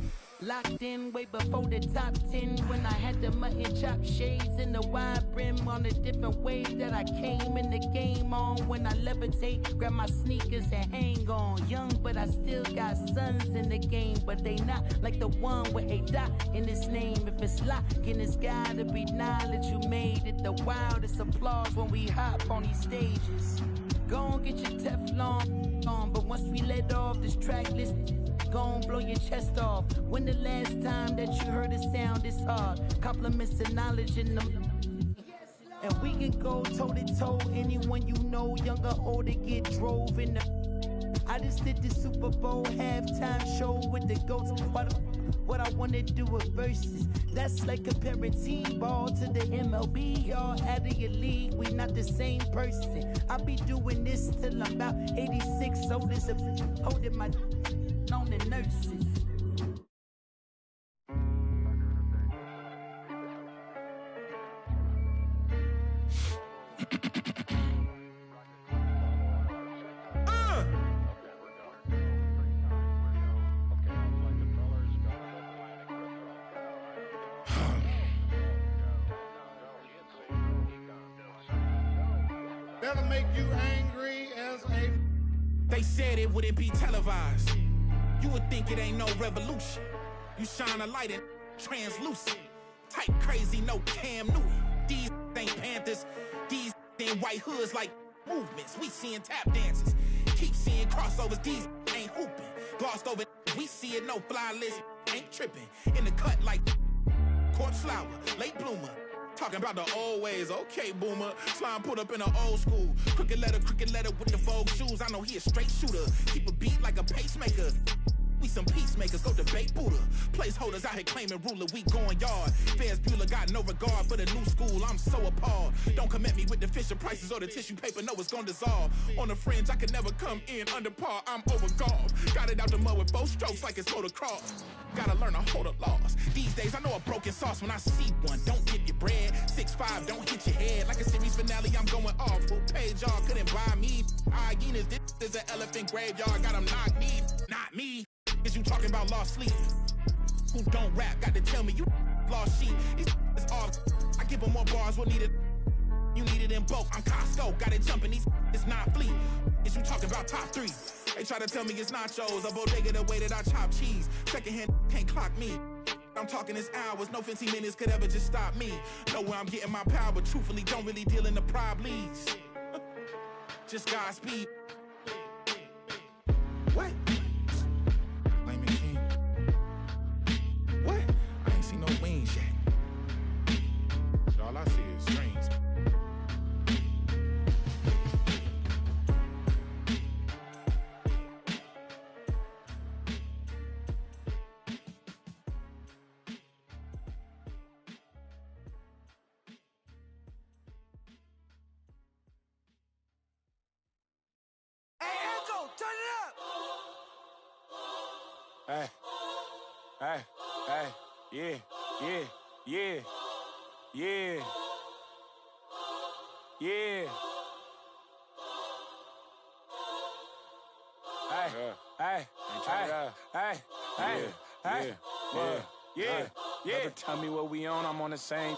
Locked in way before the top 10 when I had the mutton chop shades and the wide brim on a different wave that I came in the game on. When I levitate, grab my sneakers and hang on. Young, but I still got sons in the game, but they not like the one with a dot in his name. If it's locking, it's gotta be knowledge. You made it the wildest applause when we hop on these stages. Go on, get your Teflon on, but once we let off this track list, go on, blow your chest off. When the last time that you heard a sound this hard? Compliments and knowledge in them. And we can go toe-to-toe. Anyone you know, young or older, get drove in the... I just did the Super Bowl halftime show with the GOATs. What I wanna do with verses. That's like comparing T-ball to the MLB. Y'all out of your league, we not the same person. I'll be doing this till I'm about 86. So this is holding my on the nurses. That'll make you angry as a... They said it wouldn't be televised. You would think it ain't no revolution. You shine a light and translucent. Type crazy, no Cam Newton. These ain't Panthers. These ain't white hoods like movements. We seeing tap dances. Keep seeing crossovers. These ain't hooping. Glossed over. We see it, no fly list. Ain't tripping. In the cut like corpse flower, late bloomer. Talking about the old ways, okay, boomer. Slime put up in an old school. Crooked letter with the Vogue shoes. I know he a straight shooter. Keep a beat like a pacemaker. We some peacemakers, go debate Buddha. Placeholders out here claiming ruler, we going yard. Fairs Bueller got no regard for the new school, I'm so appalled. Don't come at me with the Fisher prices or the tissue paper, no, it's gonna dissolve. On the fringe, I can never come in under par, I'm over golf. Got it out the mud with both strokes like it's motocross. Gotta learn to hold a loss. These days, I know a broken sauce when I see one. Don't give your bread, 6'5", don't hit your head. Like a series finale, I'm going off. Who paid y'all, couldn't buy me. Hyenas, this is an elephant graveyard, got them knocked me, not me. Is you talking about lost sleep? Who don't rap? Got to tell me you lost sheep. It's all. I give them more bars. What needed? You need it in bulk. I'm Costco. Got it jumping. It's not fleet. Is you talking about top 3? They try to tell me it's nachos. A bodega the way that I chop cheese. Secondhand can't clock me. I'm talking this hours. No 15 minutes could ever just stop me. Know where I'm getting my power. But truthfully, don't really deal in the problems. Just Godspeed. What? What? I ain't seen no wings yet. All I see is strings. Hey, Enzo, turn it up! Hey. Hey, hey, yeah, yeah, yeah, yeah. Hey, hey, yeah. Never tell me what we on, I'm on the same.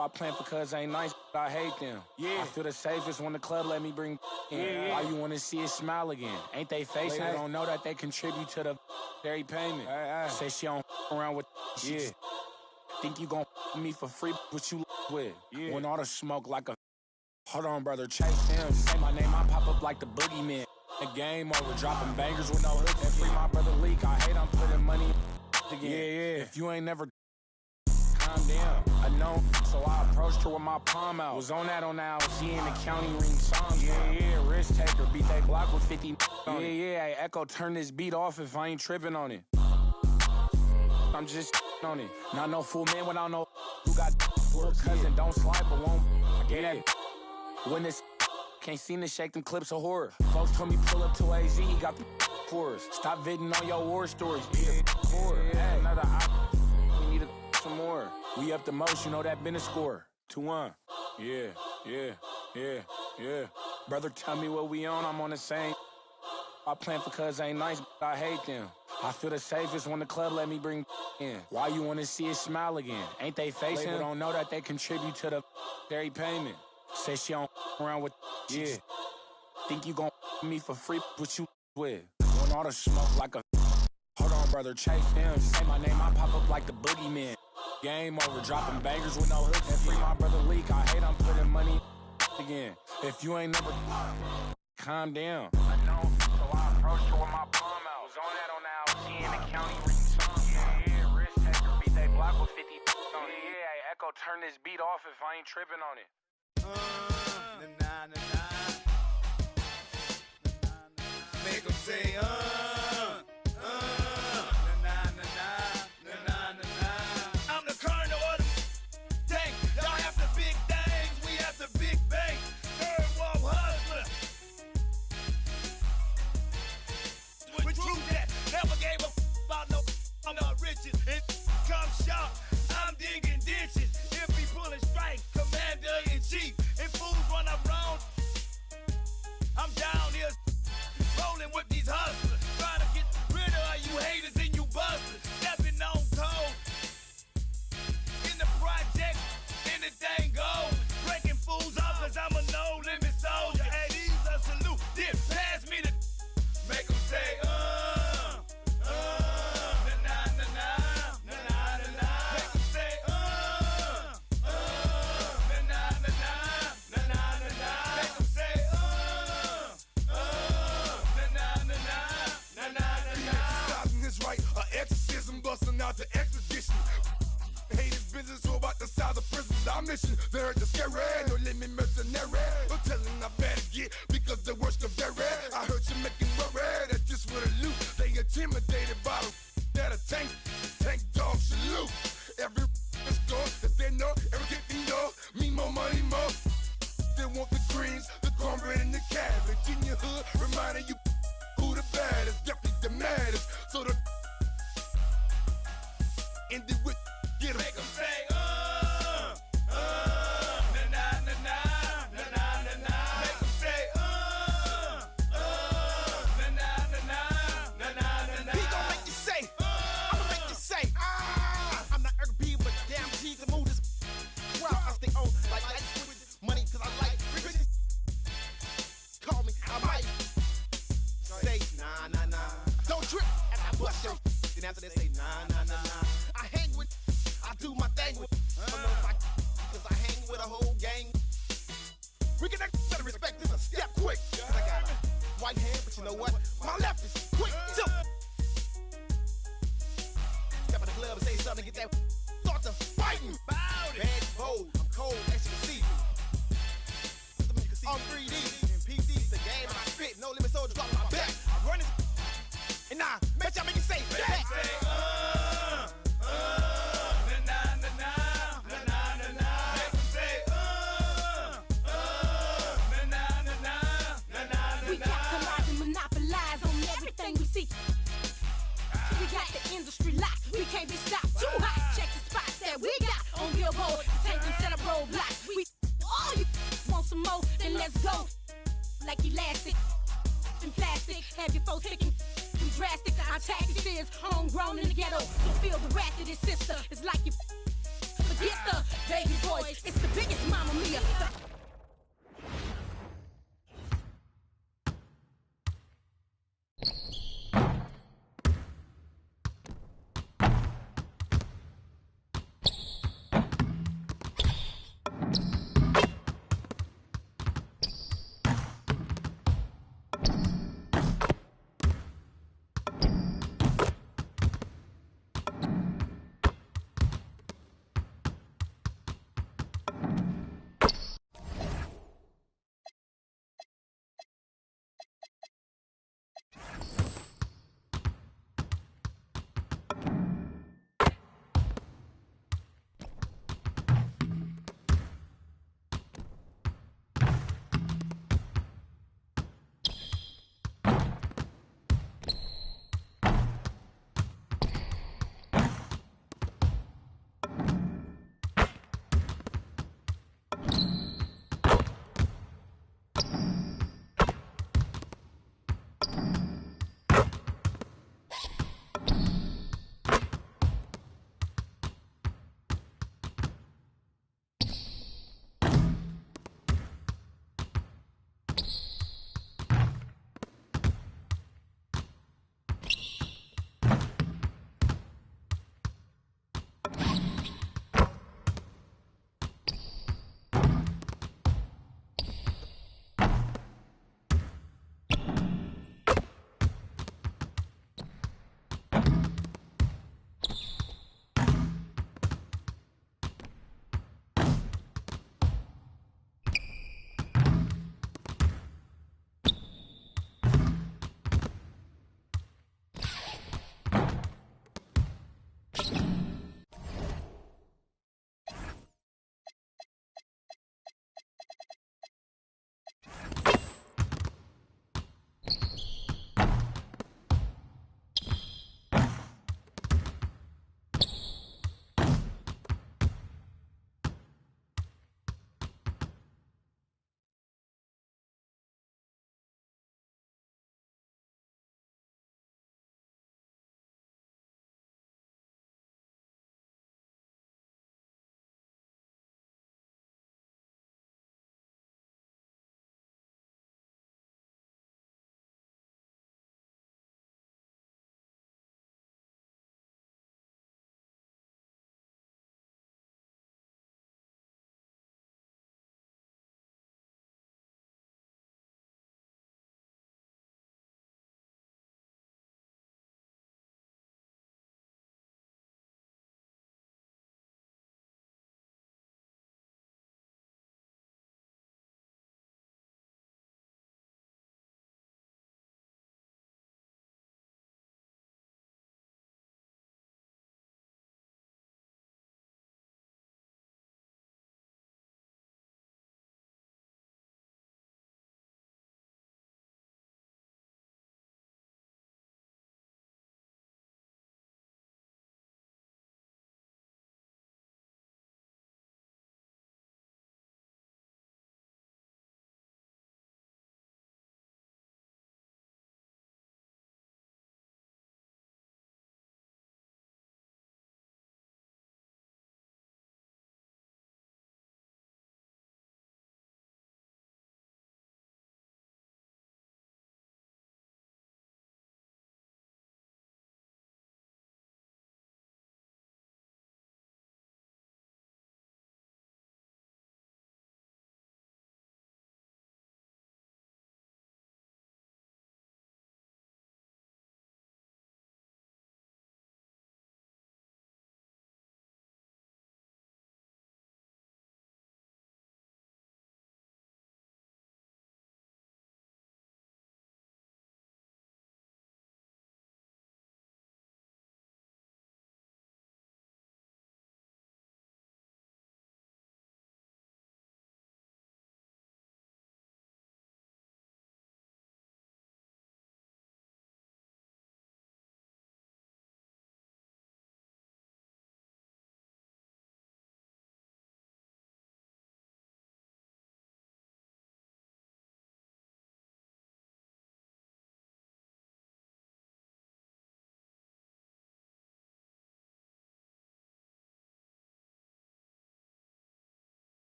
I plan for cuz ain't nice, but I hate them. Yeah. I feel the safest when the club let me bring in. All you wanna see is smile again. Ain't they facing? They don't know that they contribute to the very payment. Say she don't around with, yeah. Think you gon' me for free, what you with? Yeah. When all the smoke like a, hold on, brother, chase him. Say my name, I pop up like the boogeyman. The game over, dropping bangers with no hook. And free my brother Leak, I hate I'm putting money again. Yeah. If you ain't never calm down, I know, so I approached her with my palm out. Was on that she in the county ring song. Yeah, risk taker, beat that block with 50 on it. Yeah, hey, Echo, turn this beat off if I ain't tripping on it. I'm just on it. Not no fool man without no who got for cousin, don't slide but won't get that. When this can't seem to shake them clips of horror. Folks told me pull up to AZ, he got the for us. Stop viding on your war stories, be a more. Hey, another we need some more. We up the most, you know that been a score. 2-1. Yeah. Brother, tell me what we on, I'm on the same. I plan for cuz ain't nice, but I hate them. I feel the safest when the club let me bring in. Why you wanna see it smile again? Ain't they facing? Label don't know that they contribute to the dairy payment. Say she don't around with, yeah. Think you gon' me for free, what you with? When all the smoke like a, hold on, brother, chase him. Say my name, I pop up like the boogeyman. Game over, dropping bangers with no hook. And free my brother Leak, I hate I'm putting money again. If you ain't never, calm down. I know, so I approached her with my palm out. Was on that she in the county ring song. Yeah, risk taker, beat that block with 50 on it. Yeah, hey, Echo, turn this beat off if I ain't tripping on it. Make them say, I'm the colonel of the tank. Y'all have the big things, we have the big bank. Third wall hustler. With truth that never gave a about no riches. And come short, I'm digging ditches. If we pulling strike, commander in chief. If fools run around, I'm down here rolling with these hustlers, trying to get rid of all you haters and you busters. Stepping on toes in the project, anything goes. Breaking fools off cause I'm a no-limit soldier. Hey, these a salute, then pass me the make them say, busting out the expedition. Haters business all about the size of prisons. Our mission, they heard the scary, no limit mercenary. I'm telling I better get because the worst of their red. I heard you making worry that this would a loot. They intimidated by the that a tank dog salute. Every is gone, cause they know everything know. Me more money more. They want the greens, the cornbread and the cabbage in your hood, reminding you who the baddest, definitely the maddest. So the in the whip, get em. Make them say, Make them say, He gon' make you say, I'ma make you say, I'm not urban but damn G to move this. Well, I stay on like with money cause I like riches. Call me, I might say, nah. Don't trip, and I bust your and after they say, nah. I do my thing with, cause I hang with a whole gang. We get that better respect this a step quick. Cause I got a white hand, but you know what? My left is quick too. Step in the club and say something, get that thought to fighting. Bad, bold, I'm cold, as you can see. On 3D, and PD's the game, and I spit, no limit soldier, drop my back. I run it, and I bet y'all make you say that. Industry locked, we can't be stopped. Too hot, check the spots that we got on Billboard. Take them set up roadblocks. We all you want some more, then let's go. Like elastic and plastic, have your folks thinking we drastic. Our tactics is homegrown in the ghetto. So feel the wrath of this sister. It's like you forget the baby boys. It's the biggest Mamma Mia.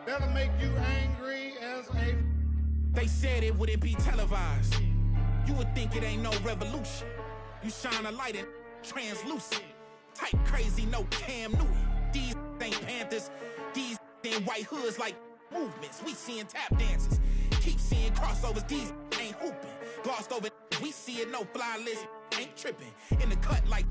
That'll make you angry as a... They said it wouldn't be televised. You would think it ain't no revolution. You shine a light and translucent. Type crazy, no Cam Newton. These ain't Panthers. These in white hoods like movements. We seeing tap dances. Keep seeing crossovers. These ain't hooping. Glossed over. We see it, no fly list. Ain't tripping. In the cut like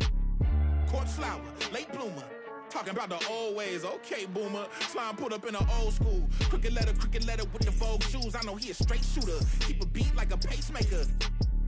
corpse flower, late bloomer. Talking about the old ways, okay, boomer. Slime put up in an old school. Crooked letter with the Vogue shoes. I know he a straight shooter. Keep a beat like a pacemaker.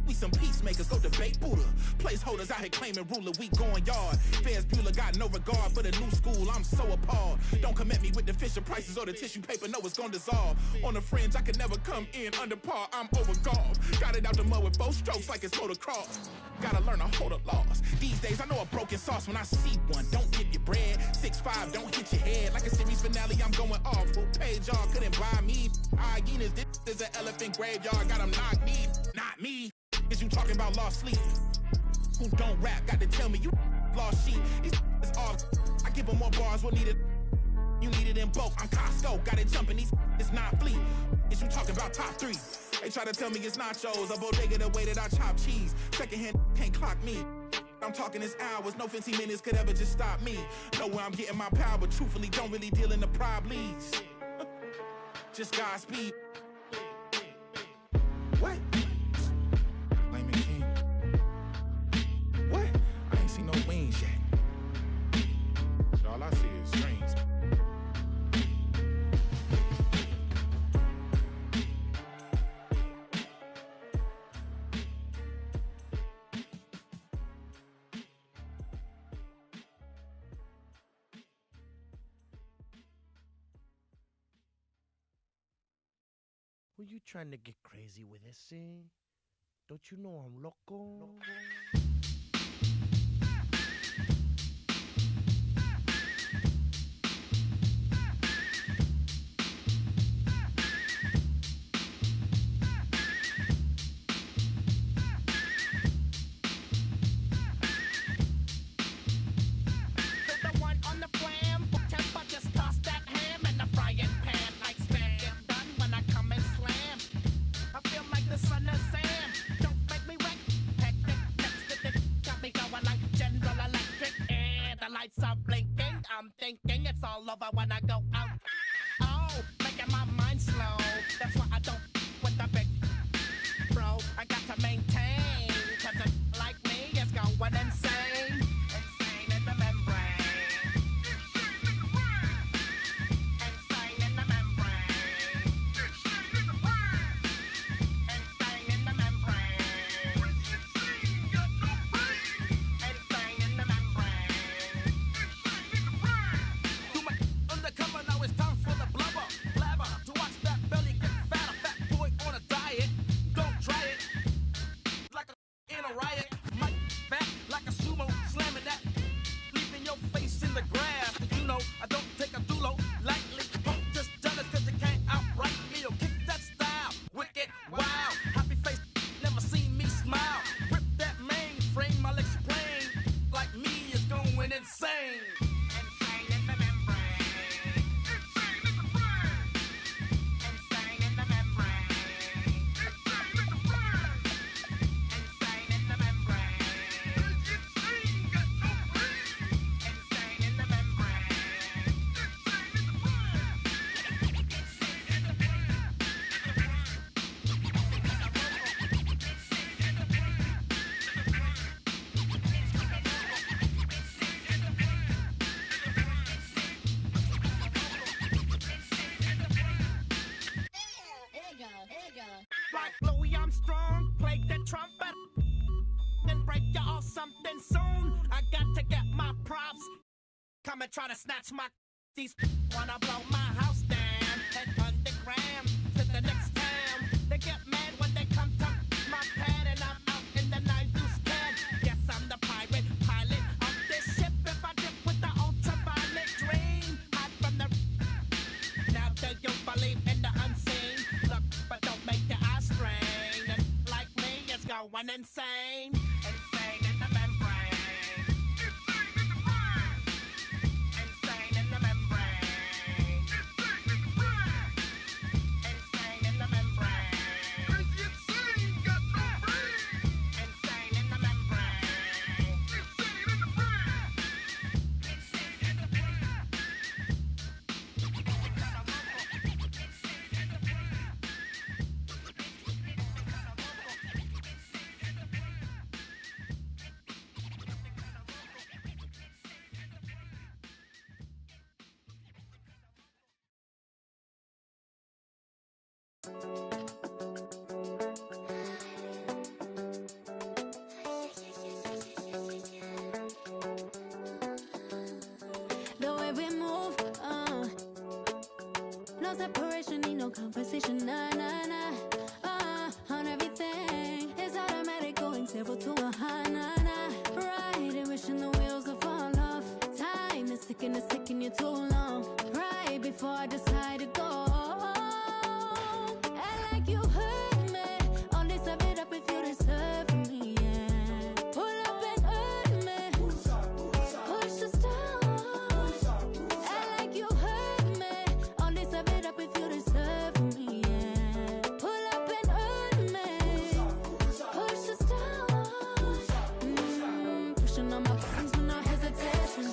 We some peacemakers, go debate Buddha. Placeholders out here claiming ruler, we going yard. Fairs Bueller got no regard for the new school, I'm so appalled. Don't come at me with the Fisher prices or the tissue paper, no, it's gonna dissolve. On the fringe, I can never come in under par, I'm overgolfed. Got it out the mud with 4 strokes like it's motocross. Gotta learn to hold up laws. These days, I know a broken sauce when I see one. Don't give your bread. 6'5", don't hit your head. Like a series finale, I'm going off. Full page, y'all couldn't buy me. Hyenas, this is an elephant graveyard. Got them knocked me, not me. Is you talking about lost sleep? Who don't rap? Got to tell me you lost sheep. These is off. I give them more bars. What needed? You need it in bulk. I'm Costco. Got it jumping. These is not fleet. Is you talking about top 3? They try to tell me it's nachos. A bodega the way that I chop cheese. Secondhand can't clock me. I'm talking this hours. No 15 minutes could ever just stop me. Know where I'm getting my power, but truthfully don't really deal in the problems. Just Godspeed. What? What? I ain't seen no wings yet. All I see is strings. Were you trying to get crazy with this, eh? Don't you know I'm loco? I'm thinking it's all over when I go out. Oh, making my mind slow. That's why I don't with the big bro. I got to maintain, cause a like me is going insane. Insane in the membrane. Insane in the membrane. Insane in the brain. Insane in the membrane. Insane in the membrane. Undercover, now it's time for the blubber. Blabber, to watch that belly get fat. A fat boy on a diet. Don't try it. Like a in a riot. Might fat like a sumo, slamming that. Leaving your face in the grass. You know, I don't take a dulo lightly. Punk just jealous cause you can't outright me. Or kick that style. Wicked, wow. Happy face, never seen me smile. Rip that mainframe, my legs playing. Like me is going insane. Like Louis Armstrong, play the trumpet and break you off something soon. I got to get my props. Come and try to snatch my these wanna blow my house down. Head underground to the next town. They get mad when they come to my pad and I'm out in the 9-2 Yes, I'm the pirate pilot of this ship. If I dip with the ultraviolet dream, hide from the going insane. Insane in the membrane. Insane in the membrane. Insane in the membrane. Insane got no brain. Insane in the membrane. Insane in the brain. Insane in the brain. The way we move, no separation, need no conversation, nah, nah, nah. On everything, it's automatic, going 0 to 100, nah, nah. Riding, wishing the wheels will fall off. Time is ticking you too long. Right before I decide to go. Act like you hurt me, only serve it up if you deserve me, yeah. Pull up and hurt me, push us down. Act like you hurt me, only serve it up if you deserve me, yeah. Pull up and hurt me, push us down. Pushing on my buttons with no hesitation.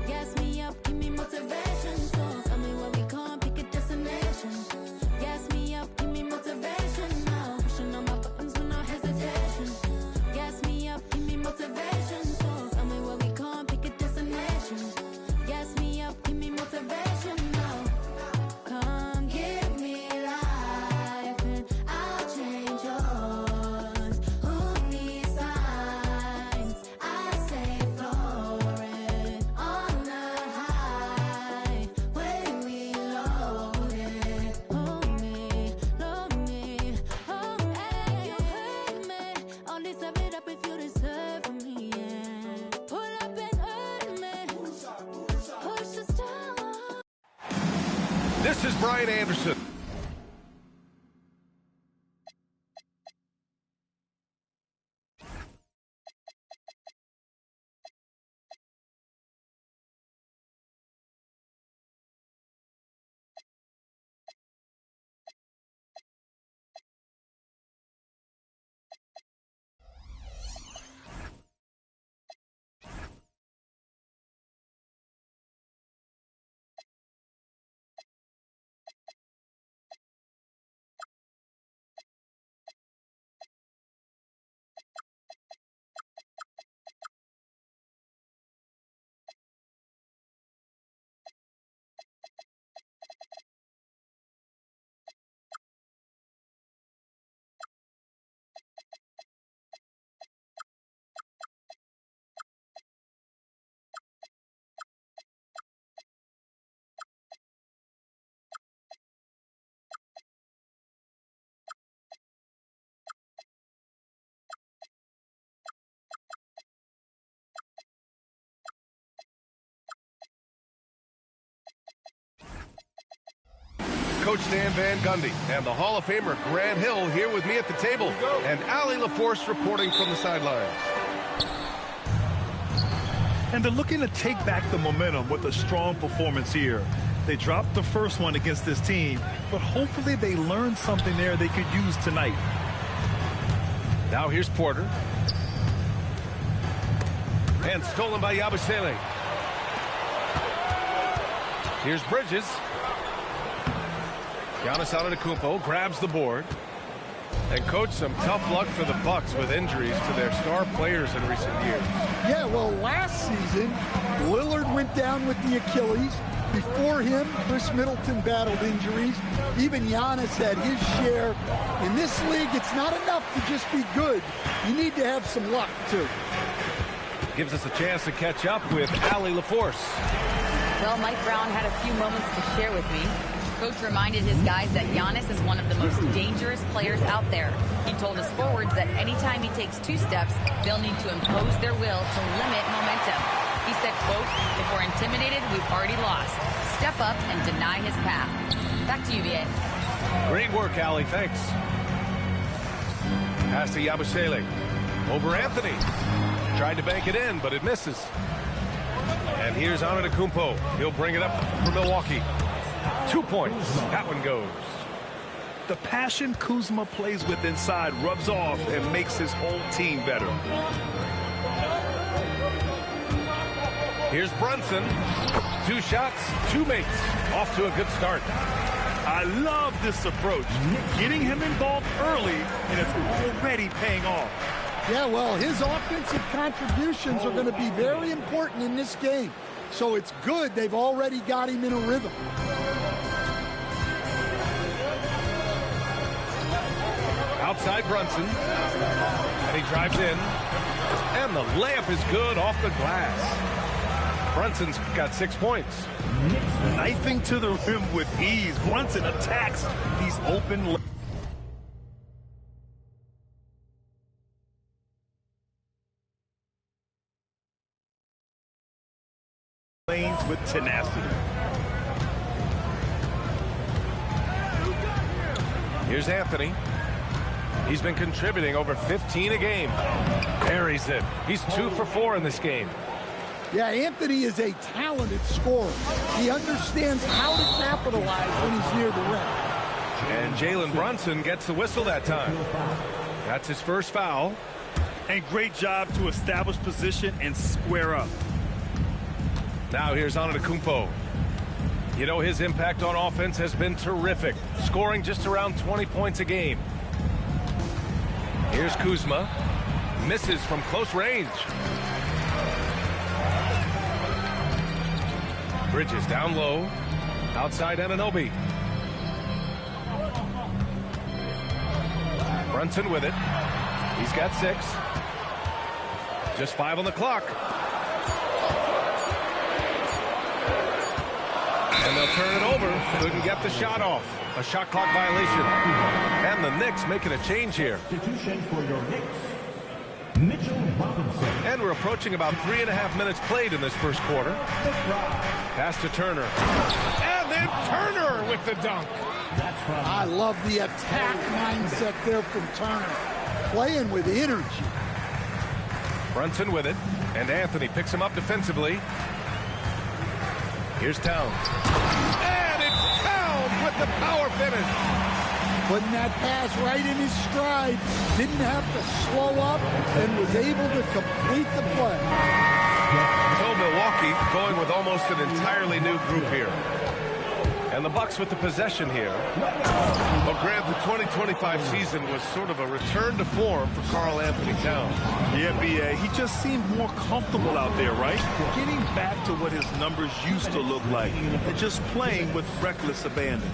Gas me up, give me motivation. So tell me where we going, pick a destination. Gas me up, give me motivation now. Pushing on my buttons with no hesitation. Gas me up, give me motivation. So tell me where we going, pick a destination. Gas me up, give me motivation now. Come give me life and I'll change yours. Who needs signs? I say floating on the high when we load it. Hold me, load me, hold me. You hurt me, only serve it up if you deserve me, yeah. Pull up and hurt me, push us down. This is Brian Anderson. Coach Dan Van Gundy and the Hall of Famer Grant Hill here with me at the table, and Allie LaForce reporting from the sidelines. And they're looking to take back the momentum with a strong performance here. They dropped the first one against this team, but hopefully they learned something there they could use tonight. Now here's Porter. And stolen by Yabusele. Here's Bridges. Giannis Antetokounmpo grabs the board. And coach, some tough luck for the Bucks with injuries to their star players in recent years. Yeah, well, last season, Lillard went down with the Achilles. Before him, Chris Middleton battled injuries. Even Giannis had his share. In this league, it's not enough to just be good. You need to have some luck, too. Gives us a chance to catch up with Allie LaForce. Well, Mike Brown had a few moments to share with me. Coach reminded his guys that Giannis is one of the most dangerous players out there. He told his forwards that anytime he takes 2 steps, they'll need to impose their will to limit momentum. He said, quote, "If we're intimidated, we've already lost. Step up and deny his path." Back to you, BA. Great work, Allie. Thanks. Pass to Yabusele. Over Anthony. Tried to bank it in, but it misses. And here's Antetokounmpo. He'll bring it up for Milwaukee. 2 points. That one goes. The passion Kuzma plays with inside rubs off and makes his whole team better. Here's Brunson. 2 shots, 2 makes. Off to a good start. I love this approach. Getting him involved early, and it's already paying off. Yeah, well, his offensive contributions are going to be very important in this game. So it's good they've already got him in a rhythm. Outside Brunson. And he drives in. And the layup is good off the glass. Brunson's got 6 points. Knifing to the rim with ease. Brunson attacks these open lanes with tenacity. Here's Anthony. He's been contributing over 15 a game. Buries it. He's 2 for 4 in this game. Yeah, Anthony is a talented scorer. He understands how to capitalize when he's near the rim. And Jalen Brunson gets the whistle that time. That's his first foul. And great job to establish position and square up. Now here's Antetokounmpo. You know, his impact on offense has been terrific, scoring just around 20 points a game. Here's Kuzma. Misses from close range. Bridges down low. Outside Anunoby. Brunson with it. He's got 6. Just 5 on the clock. And they'll turn it over. Couldn't get the shot off. A shot clock violation. And the Knicks making a change here. Substitution for your Knicks, Mitchell Robinson. And we're approaching about 3.5 minutes played in this first quarter. Pass to Turner. And then Turner with the dunk. I love the attack mindset there from Turner. Playing with energy. Brunson with it. And Anthony picks him up defensively. Here's Towns. And it's Towns with the power finish. Putting that pass right in his stride. Didn't have to slow up and was able to complete the play. So Milwaukee going with almost an entirely new group here. And the Bucks with the possession here. Well, Grant, the 2025 season was sort of a return to form for Karl Anthony Towns. Yeah, B.A., he just seemed more comfortable out there, right? Getting back to what his numbers used to look like and just playing with reckless abandon.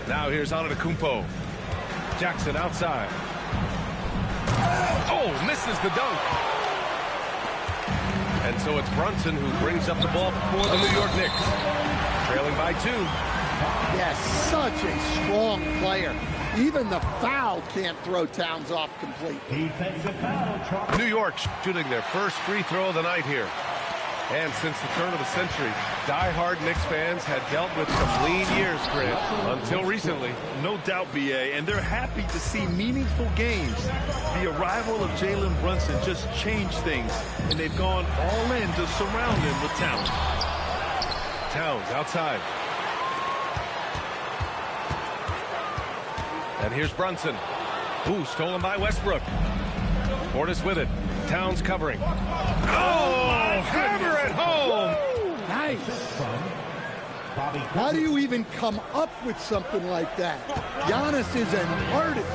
Now here's Antetokounmpo. Jackson outside. Oh, misses the dunk. And so it's Brunson who brings up the ball for the New York Knicks. Trailing by 2. Yes, such a strong player. Even the foul can't throw Towns off complete. Defensive foul. New York shooting their first free throw of the night here. And since the turn of the century, die-hard Knicks fans had dealt with some lean years, Grant, until recently. No doubt, B.A., and they're happy to see meaningful games. The arrival of Jalen Brunson just changed things, and they've gone all in to surround him with talent. Towns outside. And here's Brunson. Ooh, stolen by Westbrook. Portis with it. Towns covering. Oh, hammer at home. Nice. How do you even come up with something like that? Giannis is an artist.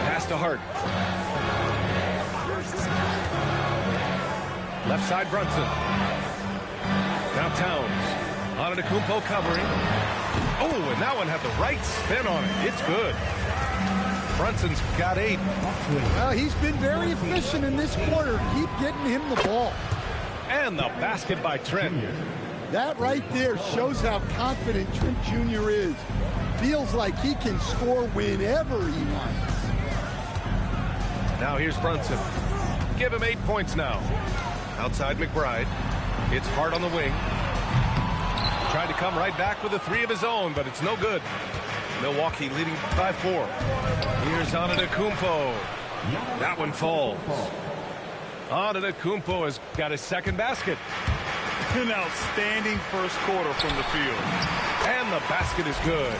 Pass to Hart. Left side Brunson. Now Towns. Antetokounmpo covering. Oh, and that one had the right spin on it. It's good. Brunson's got 8. Well, he's been very efficient in this quarter. Keep getting him the ball. And the basket by Trent. That right there shows how confident Trent Jr. is. Feels like he can score whenever he wants. Now here's Brunson. Give him 8 points now. Outside McBride. It's Hart on the wing. Tried to come right back with a 3 of his own, but it's no good. Milwaukee leading by 4. Here's Antetokounmpo. That one falls. Antetokounmpo has got his second basket. An outstanding first quarter from the field. And the basket is good.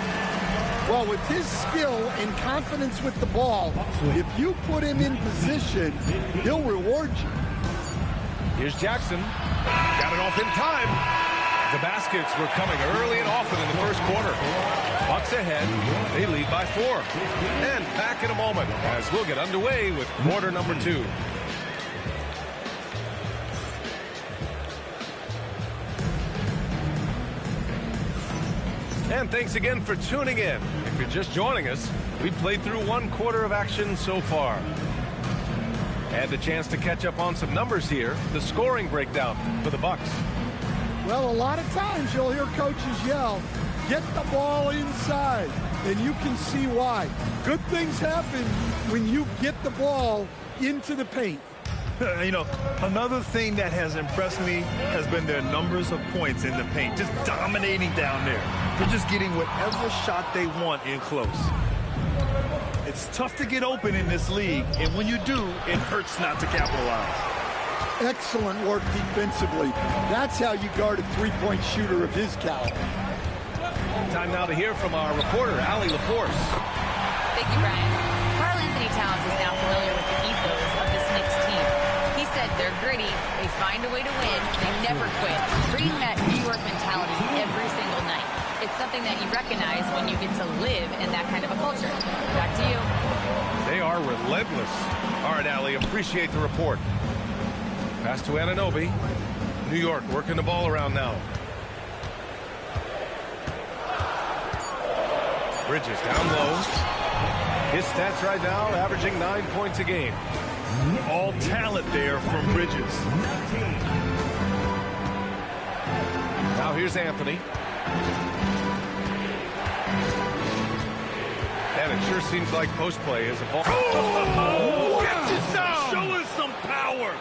Well, with his skill and confidence with the ball, if you put him in position, he'll reward you. Here's Jackson. Got it off in time. The baskets were coming early and often in the first quarter. Bucks ahead. They lead by 4. And back in a moment as we'll get underway with quarter number 2. And thanks again for tuning in. If you're just joining us, we've played through 1 quarter of action so far. And a chance to catch up on some numbers here. The scoring breakdown for the Bucks. Well, a lot of times you'll hear coaches yell, get the ball inside, and you can see why. Good things happen when you get the ball into the paint. You know, another thing that has impressed me has been their numbers of points in the paint, just dominating down there. They're just getting whatever shot they want in close. It's tough to get open in this league, and when you do, it hurts not to capitalize. Excellent work defensively. That's how you guard a three-point shooter of his caliber. Time now to hear from our reporter, Allie LaForce. Thank you, Brian. Karl Anthony Towns is now familiar with the ethos of this Knicks team. He said they're gritty, they find a way to win, they never quit, bringing that New York mentality every single night. It's something that you recognize when you get to live in that kind of a culture. Back to you. They are relentless. All right, Allie, appreciate the report. Pass to Anunoby. New York working the ball around now. Bridges down low. His stats right now averaging 9 points a game. All talent there from Bridges. Now here's Anthony. And it sure seems like post play is evolved. Showing some power.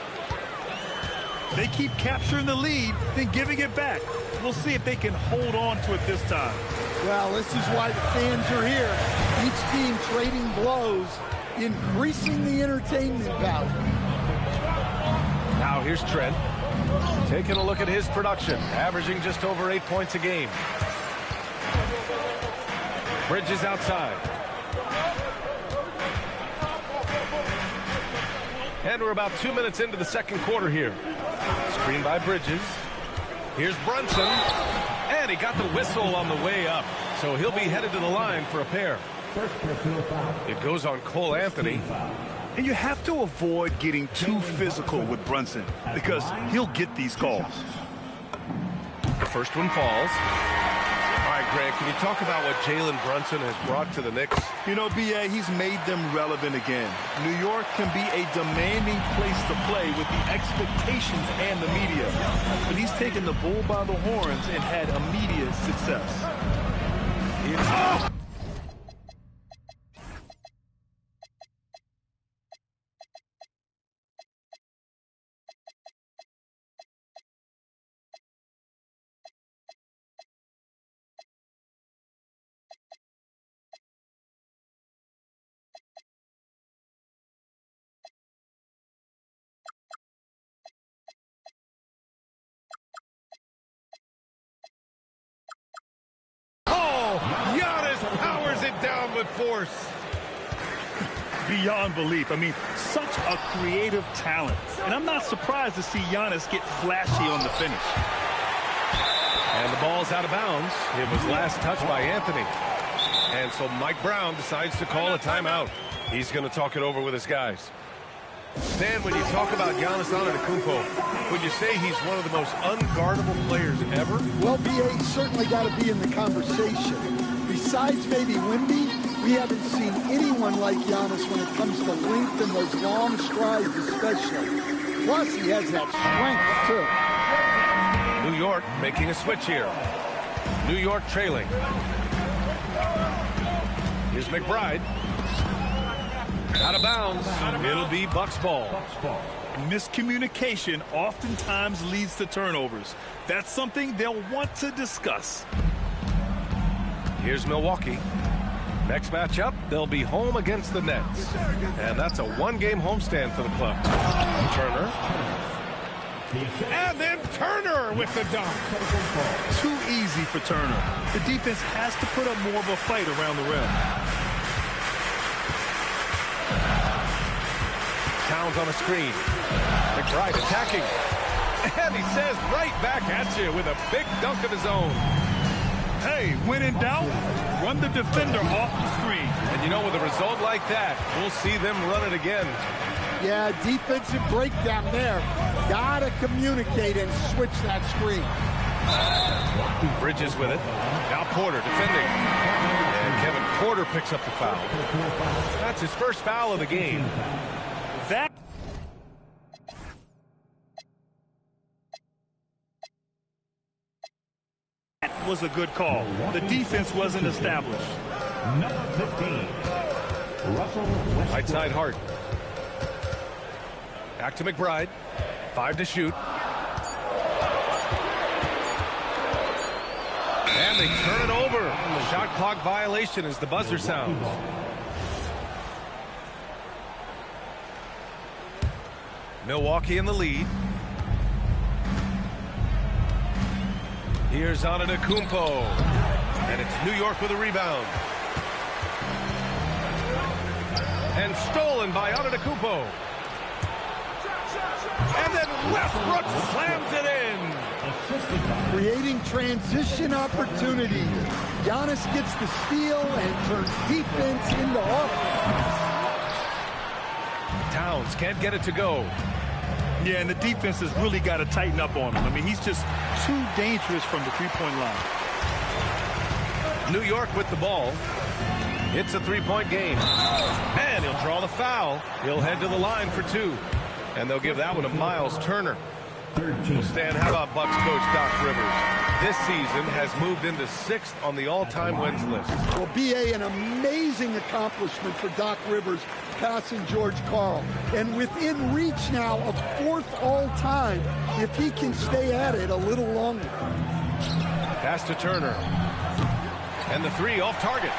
They keep capturing the lead, then giving it back. We'll see if they can hold on to it this time. Well, this is why the fans are here. Each team trading blows, increasing the entertainment value. Now here's Trent. Taking a look at his production, averaging just over 8 points a game. Bridges outside. And we're about 2 minutes into the second quarter here. Screen by Bridges. Here's Brunson. And he got the whistle on the way up. So he'll be headed to the line for a pair. It goes on Cole Anthony. And you have to avoid getting too physical with Brunson because he'll get these calls. The first one falls. All right, Grant, can you talk about what Jalen Brunson has brought to the Knicks? You know, B.A., he's made them relevant again. New York can be a demanding place to play with the expectations and the media. But he's taken the bull by the horns and had immediate success. Force. Beyond belief. I mean, such a creative talent. And I'm not surprised to see Giannis get flashy on the finish. And the ball's out of bounds. It was last touched by Anthony. And so Mike Brown decides to call a timeout. He's going to talk it over with his guys. Stan, when you talk about Giannis Antetokounmpo, would you say he's one of the most unguardable players ever? Well, B.A. certainly got to be in the conversation. Besides maybe Wemby, we haven't seen anyone like Giannis when it comes to length and those long strides especially. Plus, he has that strength, too. New York making a switch here. New York trailing. Here's McBride. Out of bounds. It'll be Bucks ball. Miscommunication oftentimes leads to turnovers. That's something they'll want to discuss. Here's Milwaukee. Next matchup, they'll be home against the Nets. And that's a one-game homestand for the club. Turner. And then Turner with the dunk. Too easy for Turner. The defense has to put up more of a fight around the rim. Towns on a screen. McBride attacking. And he says right back at you with a big dunk of his own. Hey, when in doubt, run the defender off the screen. And you know, with a result like that, we'll see them run it again. Yeah, defensive breakdown there. Gotta communicate and switch that screen. Bridges with it. Now Porter defending. And Kevin Porter picks up the foul. That's his first foul of the game. That was a good call. The defense wasn't established. Number 15, Russell Westbrook. Right side Hart. Back to McBride. 5 to shoot. And they turn it over. The shot clock violation as the buzzer sounds. Milwaukee in the lead. Here's Antetokounmpo. And it's New York with a rebound. And stolen by Antetokounmpo. And then Westbrook slams it in. Creating transition opportunities. Giannis gets the steal and turns defense into offense. Towns can't get it to go. Yeah, and the defense has really got to tighten up on him. I mean, he's just too dangerous from the three-point line. New York with the ball. It's a three-point game. And he'll draw the foul. He'll head to the line for 2. And they'll give that one to Miles Turner. Well, Stan, how about Bucks coach Doc Rivers? This season has moved into 6th on the all-time wins list. Well, B.A., an amazing accomplishment for Doc Rivers passing George Karl. And within reach now of 4th all-time if he can stay at it a little longer. Pass to Turner. And the 3 off target.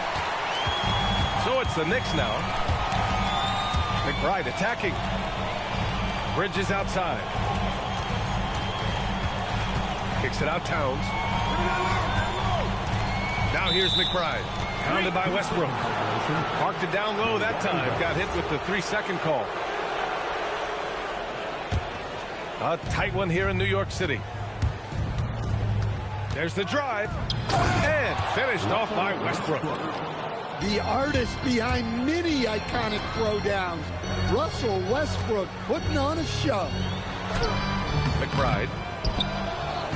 So it's the Knicks now. McBride attacking. Bridges outside. Kicks it out Towns. Now here's McBride. Pounded by Westbrook. Parked it down low that time. Got hit with the 3-second call. A tight one here in New York City. There's the drive. And finished off by Westbrook. The artist behind many iconic throwdowns. Russell Westbrook putting on a show. McBride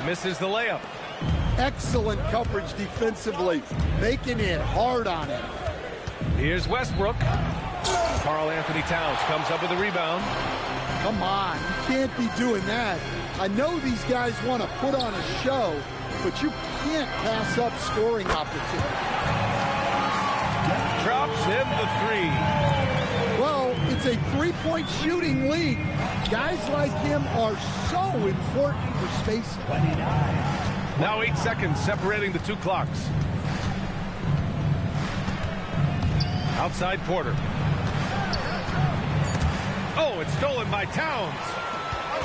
misses the layup. Excellent coverage defensively, making it hard on him. Here's Westbrook. Karl Anthony Towns comes up with a rebound. Come on, you can't be doing that. I know these guys want to put on a show, but you can't pass up scoring opportunities. Drops in the 3. Well, it's a three-point shooting league. Guys like him are so important for spacing. Now 8 seconds separating the 2 clocks. Outside Porter. Oh, it's stolen by Towns.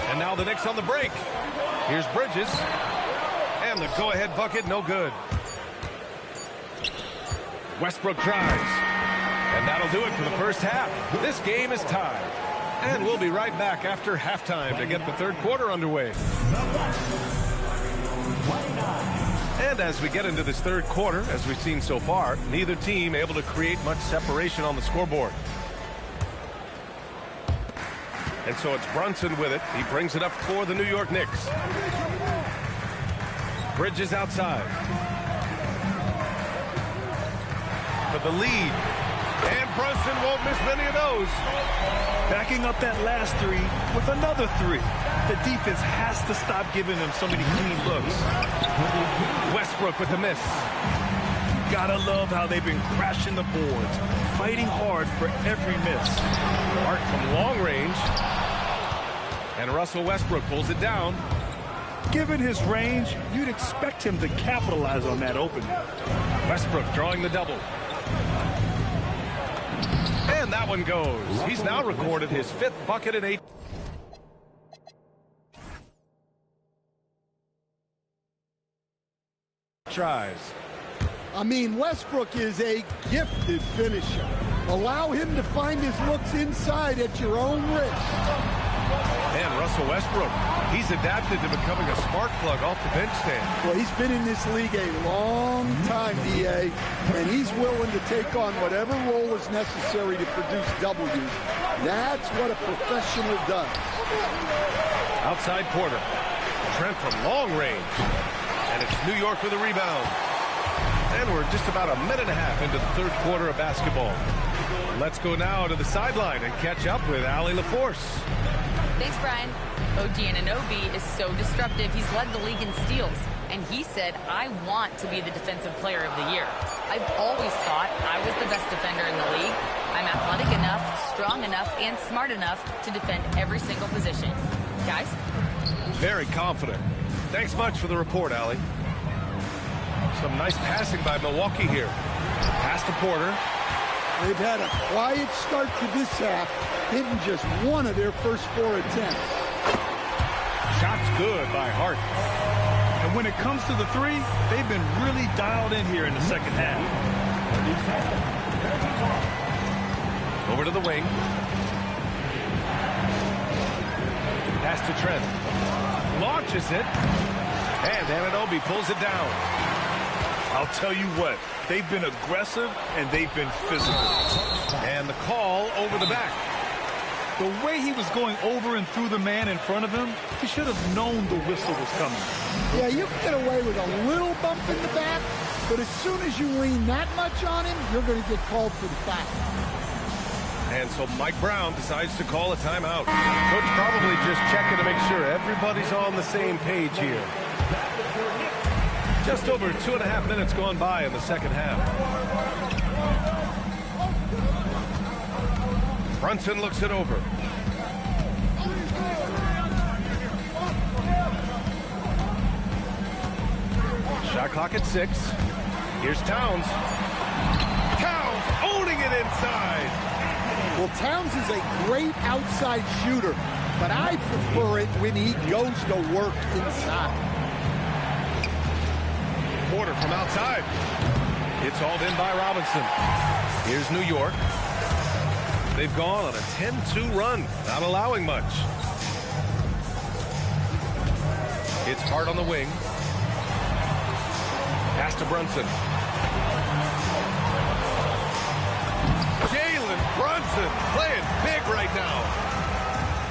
And now the Knicks on the break. Here's Bridges. And the go-ahead bucket, no good. Westbrook drives. And that'll do it for the first half. This game is tied. And we'll be right back after halftime to get the third quarter underway. And as we get into this third quarter, as we've seen so far, neither team able to create much separation on the scoreboard. And so it's Brunson with it. He brings it up for the New York Knicks. Bridges outside. For the lead. And Brunson won't miss many of those. Backing up that last 3 with another 3. The defense has to stop giving them so many clean looks. Westbrook with the miss. Gotta love how they've been crashing the boards, fighting hard for every miss. Hart from long range. And Russell Westbrook pulls it down. Given his range, you'd expect him to capitalize on that opening. Westbrook drawing the double. And that one goes. He's now recorded his 5th bucket in 8. Tries. I mean, Westbrook is a gifted finisher. Allow him to find his looks inside at your own risk. And Russell Westbrook, he's adapted to becoming a spark plug off the bench stand. Well, he's been in this league a long time, DA, and he's willing to take on whatever role is necessary to produce W's. That's what a professional does. Outside Porter. Trent from long range. And it's New York with a rebound. And we're just about a minute and a half into the 3rd quarter of basketball. Let's go now to the sideline and catch up with Allie LaForce. Thanks, Brian. OG Anunoby is so disruptive. He's led the league in steals. And he said, I want to be the defensive player of the year. I've always thought I was the best defender in the league. I'm athletic enough, strong enough, and smart enough to defend every single position. Guys? Very confident. Thanks much for the report, Allie. Some nice passing by Milwaukee here. Pass to Porter. They've had a quiet start to this half, hitting just one of their first 4 attempts. Shot's good by Hart. And when it comes to the 3, they've been really dialed in here in the second half. Over to the wing. Pass to Trent. Launches it. And Anunoby pulls it down. I'll tell you what, they've been aggressive and they've been physical. And the call over the back. The way he was going over and through the man in front of him, he should have known the whistle was coming. Yeah, you can get away with a little bump in the back, but as soon as you lean that much on him, you're going to get called for the foul. And so Mike Brown decides to call a timeout. Coach probably just checking to make sure everybody's on the same page here. Just over 2.5 minutes gone by in the second half. Brunson looks it over. Shot clock at 6. Here's Towns. Towns owning it inside. Well, Towns is a great outside shooter, but I prefer it when he goes to work inside. Porter from outside. It's hauled in by Robinson. Here's New York. They've gone on a 10-2 run, not allowing much. It's Hart on the wing. Pass to Brunson. Jalen Brunson playing big right now.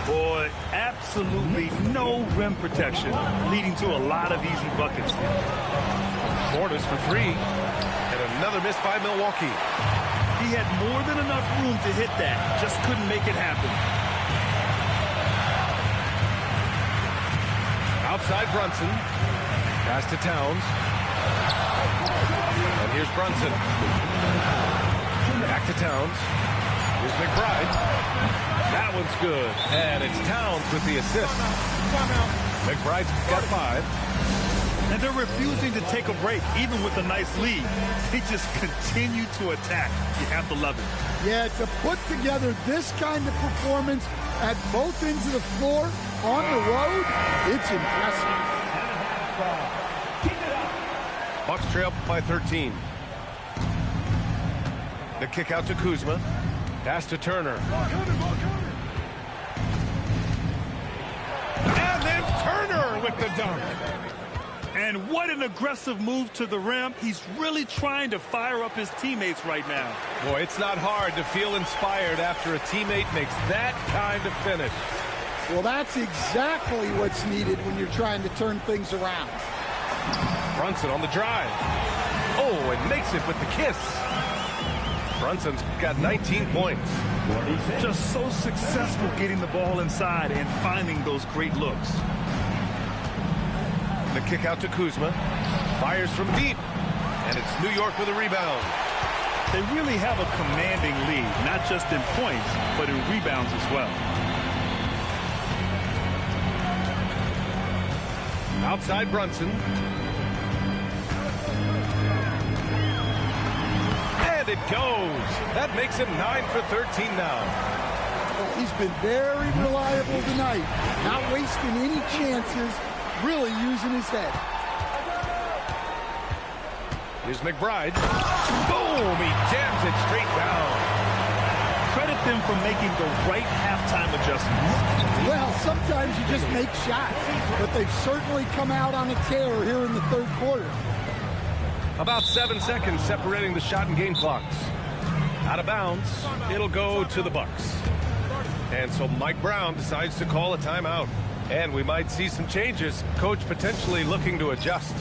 Boy, absolutely no rim protection, leading to a lot of easy buckets. Portis for 3. And another miss by Milwaukee. He had more than enough room to hit that, just couldn't make it happen. Outside Brunson. Pass to Towns. And here's Brunson. Back to Towns. Here's McBride. That one's good. And it's Towns with the assist. McBride's got 5. And they're refusing to take a break, even with a nice lead. They just continue to attack. You have to love it. Yeah, to put together this kind of performance at both ends of the floor on the road, it's impressive. Bucks trail by 13. The kick out to Kuzma. Pass to Turner. And then Turner with the dunk. And what an aggressive move to the rim. He's really trying to fire up his teammates right now. Boy, it's not hard to feel inspired after a teammate makes that kind of finish. Well, that's exactly what's needed when you're trying to turn things around. Brunson on the drive. Oh, and makes it with the kiss. Brunson's got 19 points. Just so successful getting the ball inside and finding those great looks. The kick out to Kuzma. Fires from deep. And it's New York with a rebound. They really have a commanding lead, not just in points, but in rebounds as well. Outside Brunson. And it goes. That makes him 9 for 13 now. He's been very reliable tonight. Not wasting any chances, really using his head. Here's McBride. Boom! He jams it straight down. Credit them for making the right halftime adjustments. Well, sometimes you just make shots, but they've certainly come out on a tear here in the third quarter. About 7 seconds separating the shot and game clocks. Out of bounds, it'll go to the Bucks. And so Mike Brown decides to call a timeout. And we might see some changes. Coach potentially looking to adjust.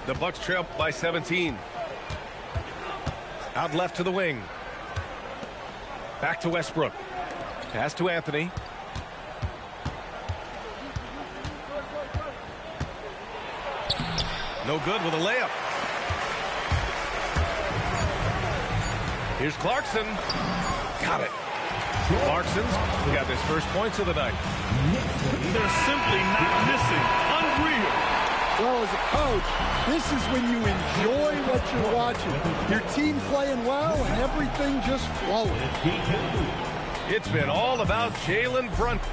The Bucks trail by 17. Out left to the wing. Back to Westbrook. Pass to Anthony. No good with a layup. Here's Clarkson. Got it. Clarkson's got his first points of the night. They're simply not missing. Unreal. Well, as a coach, this is when you enjoy what you're watching. Your team playing well and everything just flowing. It's been all about Jalen Brunson.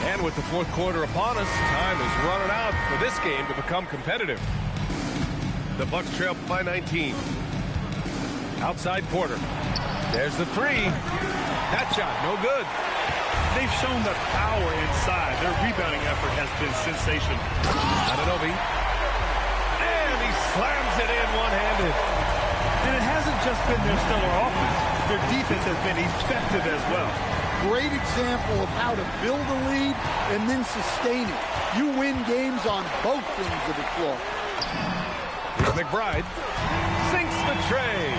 And with the fourth quarter upon us, time is running out for this game to become competitive. The Bucks trail by 19. Outside Porter. There's the three. That shot, no good. They've shown the power inside. Their rebounding effort has been sensational. Anunoby. And he slams it in one-handed. And it hasn't just been their stellar offense. Their defense has been effective as well. Great example of how to build a lead and then sustain it. You win games on both ends of the floor. Here's McBride. Sinks the tray.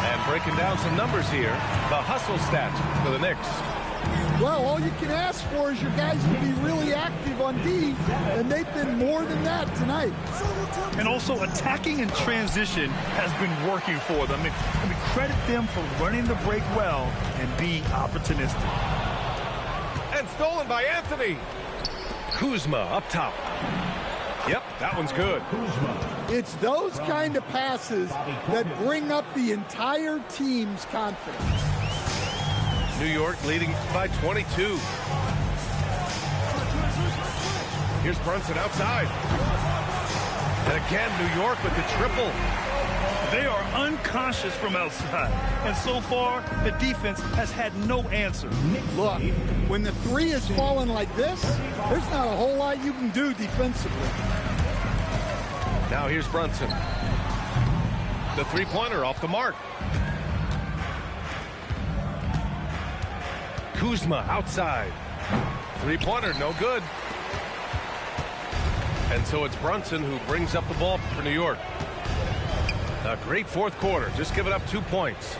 And breaking down some numbers here, the hustle stats for the Knicks. Well, all you can ask for is your guys to be really active on D, and they've been more than that tonight. And also attacking in transition has been working for them. I mean, credit them for running the break well and being opportunistic. And stolen by Anthony. Kuzma up top. Yep, that one's good. It's those kind of passes that bring up the entire team's confidence. New York leading by 22. Here's Brunson outside. And again, New York with the triple. They are unconscious from outside. And so far, the defense has had no answer. Look, when the three is falling like this, there's not a whole lot you can do defensively. Now here's Brunson. The three-pointer off the mark. Kuzma outside. Three-pointer, no good. And so it's Brunson who brings up the ball for New York. A great fourth quarter, just giving up 2 points.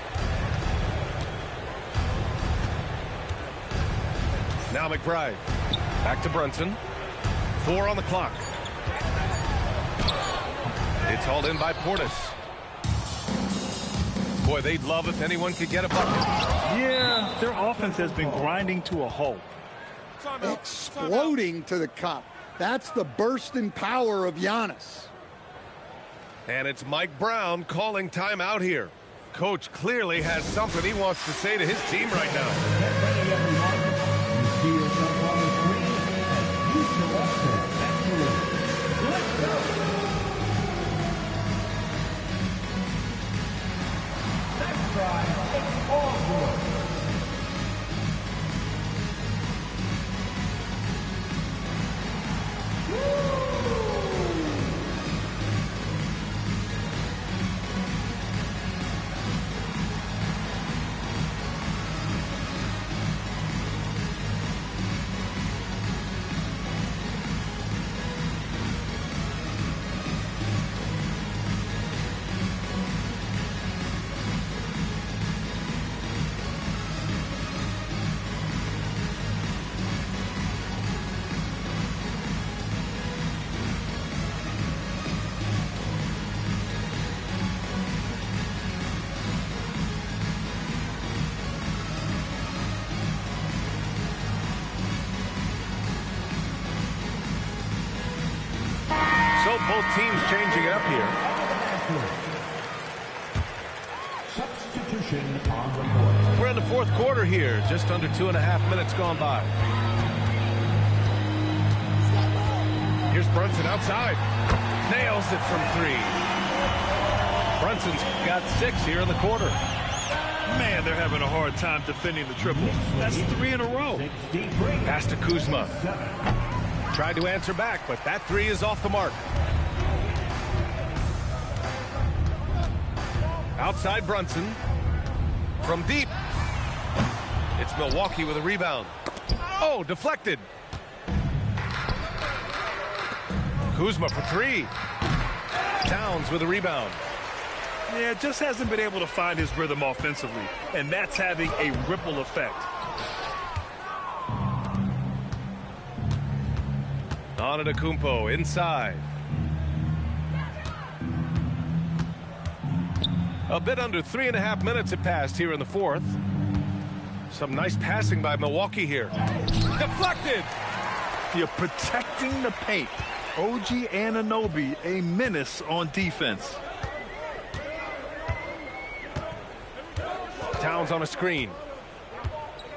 Now McBride. Back to Brunson. 4 on the clock. It's hauled in by Portis. Boy, they'd love if anyone could get a bucket. Yeah, their offense has been grinding to a halt. Exploding to the cup. That's the bursting power of Giannis. And it's Mike Brown calling timeout here. Coach clearly has something he wants to say to his team right now. both teams changing it up here. Substitution on the board. We're in the fourth quarter here, just under 2.5 minutes gone by. Here's Brunson outside. Nails it from 3. Brunson's got 6 here in the quarter. Man, they're having a hard time defending the triple. That's 3 in a row. Pass to Kuzma. Tried to answer back, but that 3 is off the mark. Outside Brunson. From deep. It's Milwaukee with a rebound. Oh, deflected. Kuzma for 3. Towns with a rebound. Yeah, just hasn't been able to find his rhythm offensively, and that's having a ripple effect. Antetokounmpo inside. A bit under 3.5 minutes have passed here in the fourth. Some nice passing by Milwaukee here. Deflected! You're protecting the paint. OG Anunoby, a menace on defense. Towns on a screen.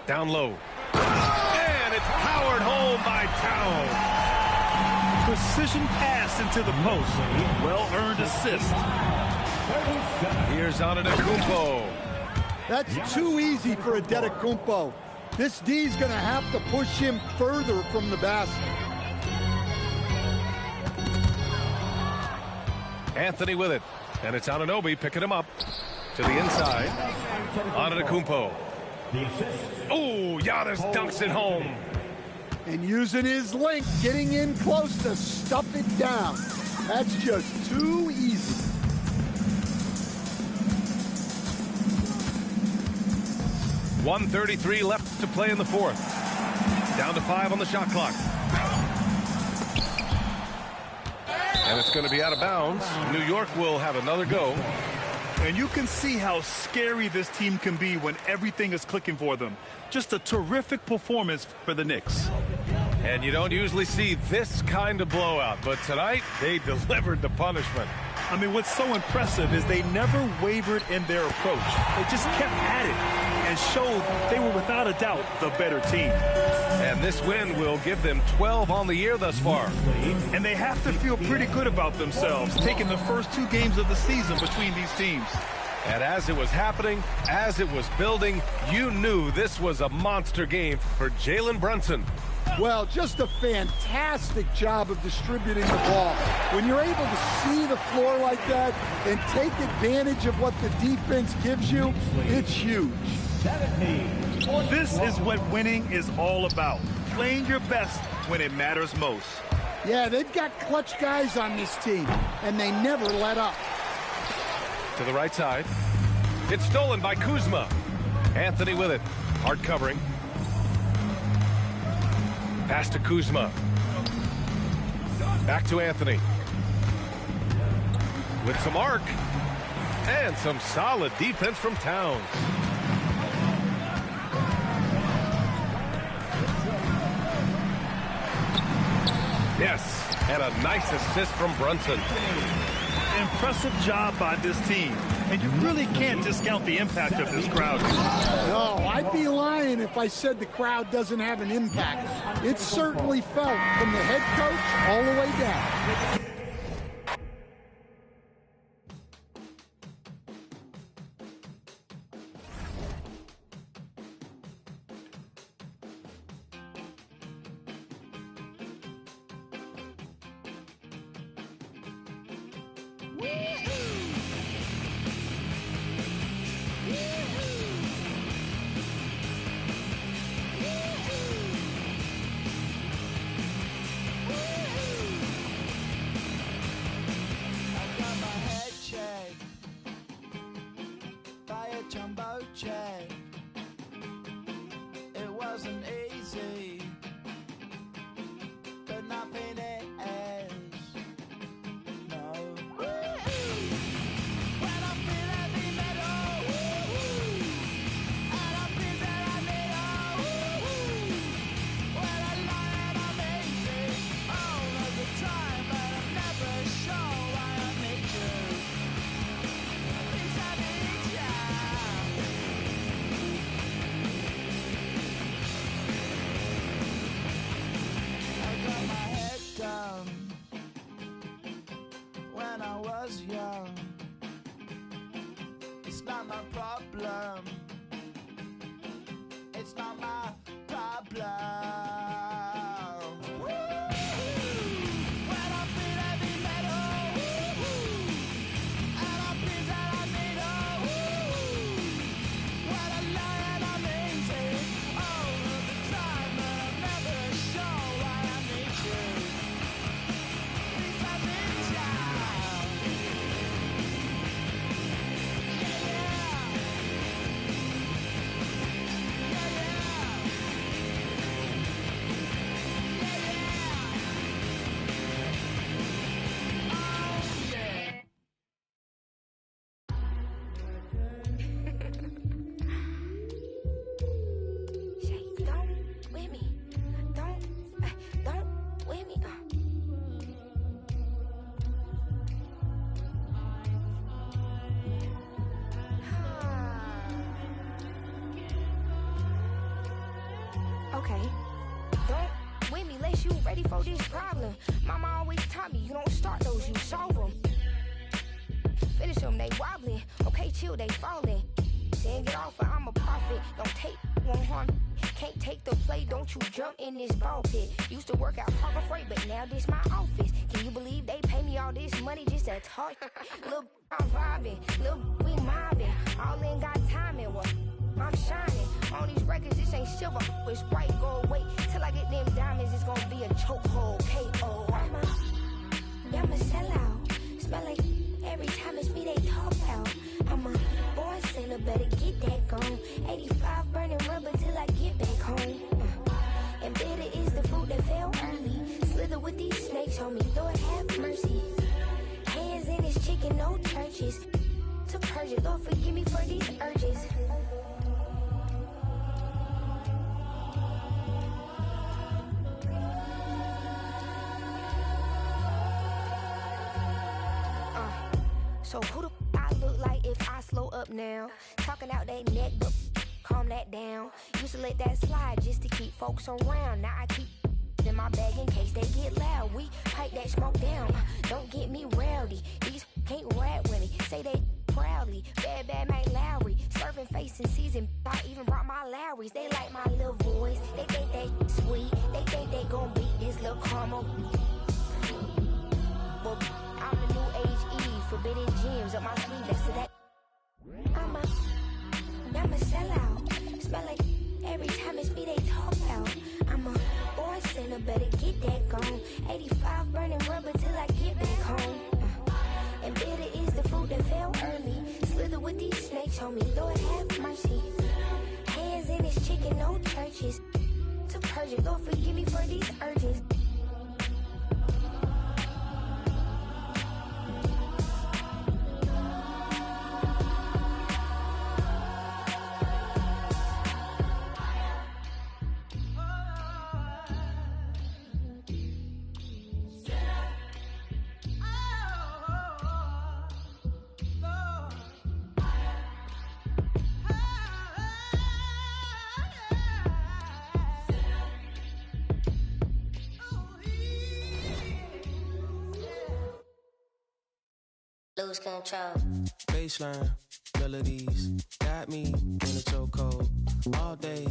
Down low. And it's powered home by Towns. Precision pass into the post. Well-earned assist. Here's Antetokounmpo. That's too easy for Antetokounmpo. This D's going to have to push him further from the basket. Anthony with it. And it's Anunoby picking him up to the inside. Antetokounmpo. Oh, Giannis dunks it home. And using his length, getting in close to stuff it down. That's just too easy. .133 left to play in the fourth. Down to 5 on the shot clock. And it's going to be out of bounds. New York will have another go. And you can see how scary this team can be when everything is clicking for them. Just a terrific performance for the Knicks. And you don't usually see this kind of blowout, but tonight they delivered the punishment. I mean, what's so impressive is they never wavered in their approach. They just kept at it and showed they were without a doubt the better team. And this win will give them 12 on the year thus far. And they have to feel pretty good about themselves, taking the first 2 games of the season between these teams. And as it was happening, as it was building, you knew this was a monster game for Jalen Brunson. Well, just a fantastic job of distributing the ball. When you're able to see the floor like that and take advantage of what the defense gives you, it's huge. This is what winning is all about. Playing your best when it matters most. Yeah, they've got clutch guys on this team, and they never let up. To the right side. It's stolen by Kuzma. Anthony with it. Hard covering. Pass to Kuzma. Back to Anthony. With some arc. And some solid defense from Towns. Yes, and a nice assist from Brunson. Impressive job by this team. And you really can't discount the impact of this crowd. No, I'd be lying if I said the crowd doesn't have an impact. It's certainly felt from the head coach all the way down. It wasn't easy, but nothing is. No. When I feel heavy metal, and I feel that I need when I lie and I'm easy all of the time, but I'm never sure. Okay. Don't with me, unless you ready for this problem. Mama always taught me, you don't start those, you solve them. Finish them, they wobbling. Okay, chill, they falling. Then get off, I'm a prophet. Don't take, won't harm. Can't take the play, don't you jump in this ball pit. Used to work out Harbor Freight, but now this my office. Can you believe they pay me all this money just to talk? Look, I'm vibing. Look, we mobbing. All in got timing. What? I'm shining. On these records, this ain't silver. It's white gold. Wait till I get them diamonds. It's gonna be a chokehold. K.O. I'm a sellout. Smell like every time it's me they talk out. I'm a born sinner, better get that gone. 85 burning rubber till I get back home. And bitter is the fruit that fell early. Slither with these snakes on me, Lord have mercy. Hands in his chicken, no churches. To purge it, Lord forgive me for these urges. So who the I look like if I slow up now? Talking out that neck, but calm that down. Used to let that slide just to keep folks around. Now I keep in my bag in case they get loud. We pipe that smoke down. Don't get me rowdy. These can't rap with me. Say they proudly. Bad man Lowry. Surfing face in season. I even brought my Lowrys. They like my little voice. They think they sweet. They think they gon' beat this little caramel. Well, I'm the new age Eve. Forbidden gems up my sleeve. Next to that, I'm a sellout. Smell like every time it's me they talk out. I'm a born sinner, better get that gone. 85 burning rubber till I get back home. And bitter is the fruit that fell early. Slither with these snakes on me, Lord have mercy. Hands in his chicken, no churches. To purge it, Lord forgive me for these urges. Lose control. Baseline, melodies, got me in a chokehold. All day,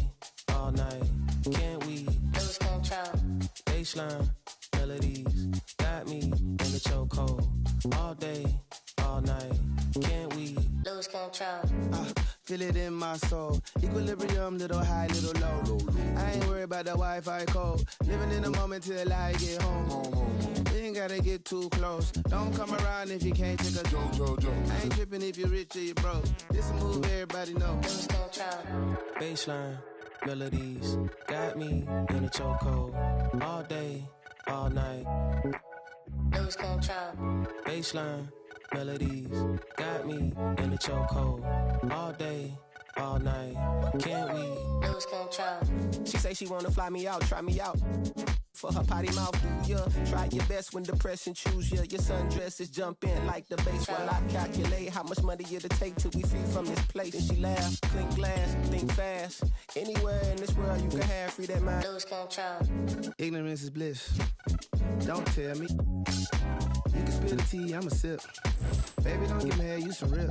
all night, can't we? Lose control. Baseline, melodies, got me in a chokehold. All day, all night, can't we? Lose control. Feel it in my soul. Equilibrium, little high, little low. I ain't worried about the Wi-Fi code. Living in the moment till I get home. You ain't gotta get too close. Don't come around if you can't take a joke. I ain't tripping if you're rich or you broke. This a move everybody know. Baseline, melodies, got me in a chokehold. All day, all night. Lose control. Baseline, melodies, got me in a chokehold. All day, all night, can't we? Lose control. She say she wanna fly me out, try me out. For her potty mouth, do ya? Try your best when depression choose ya. Your sundresses jump in like the bass while I calculate how much money it'll take till we free from this place. And she laugh, clink glass, think fast. Anywhere in this world you can have free that mind. Lose control. Ignorance is bliss. Don't tell me. You can spill the tea, I'ma sip. Baby, don't get mad, you some real.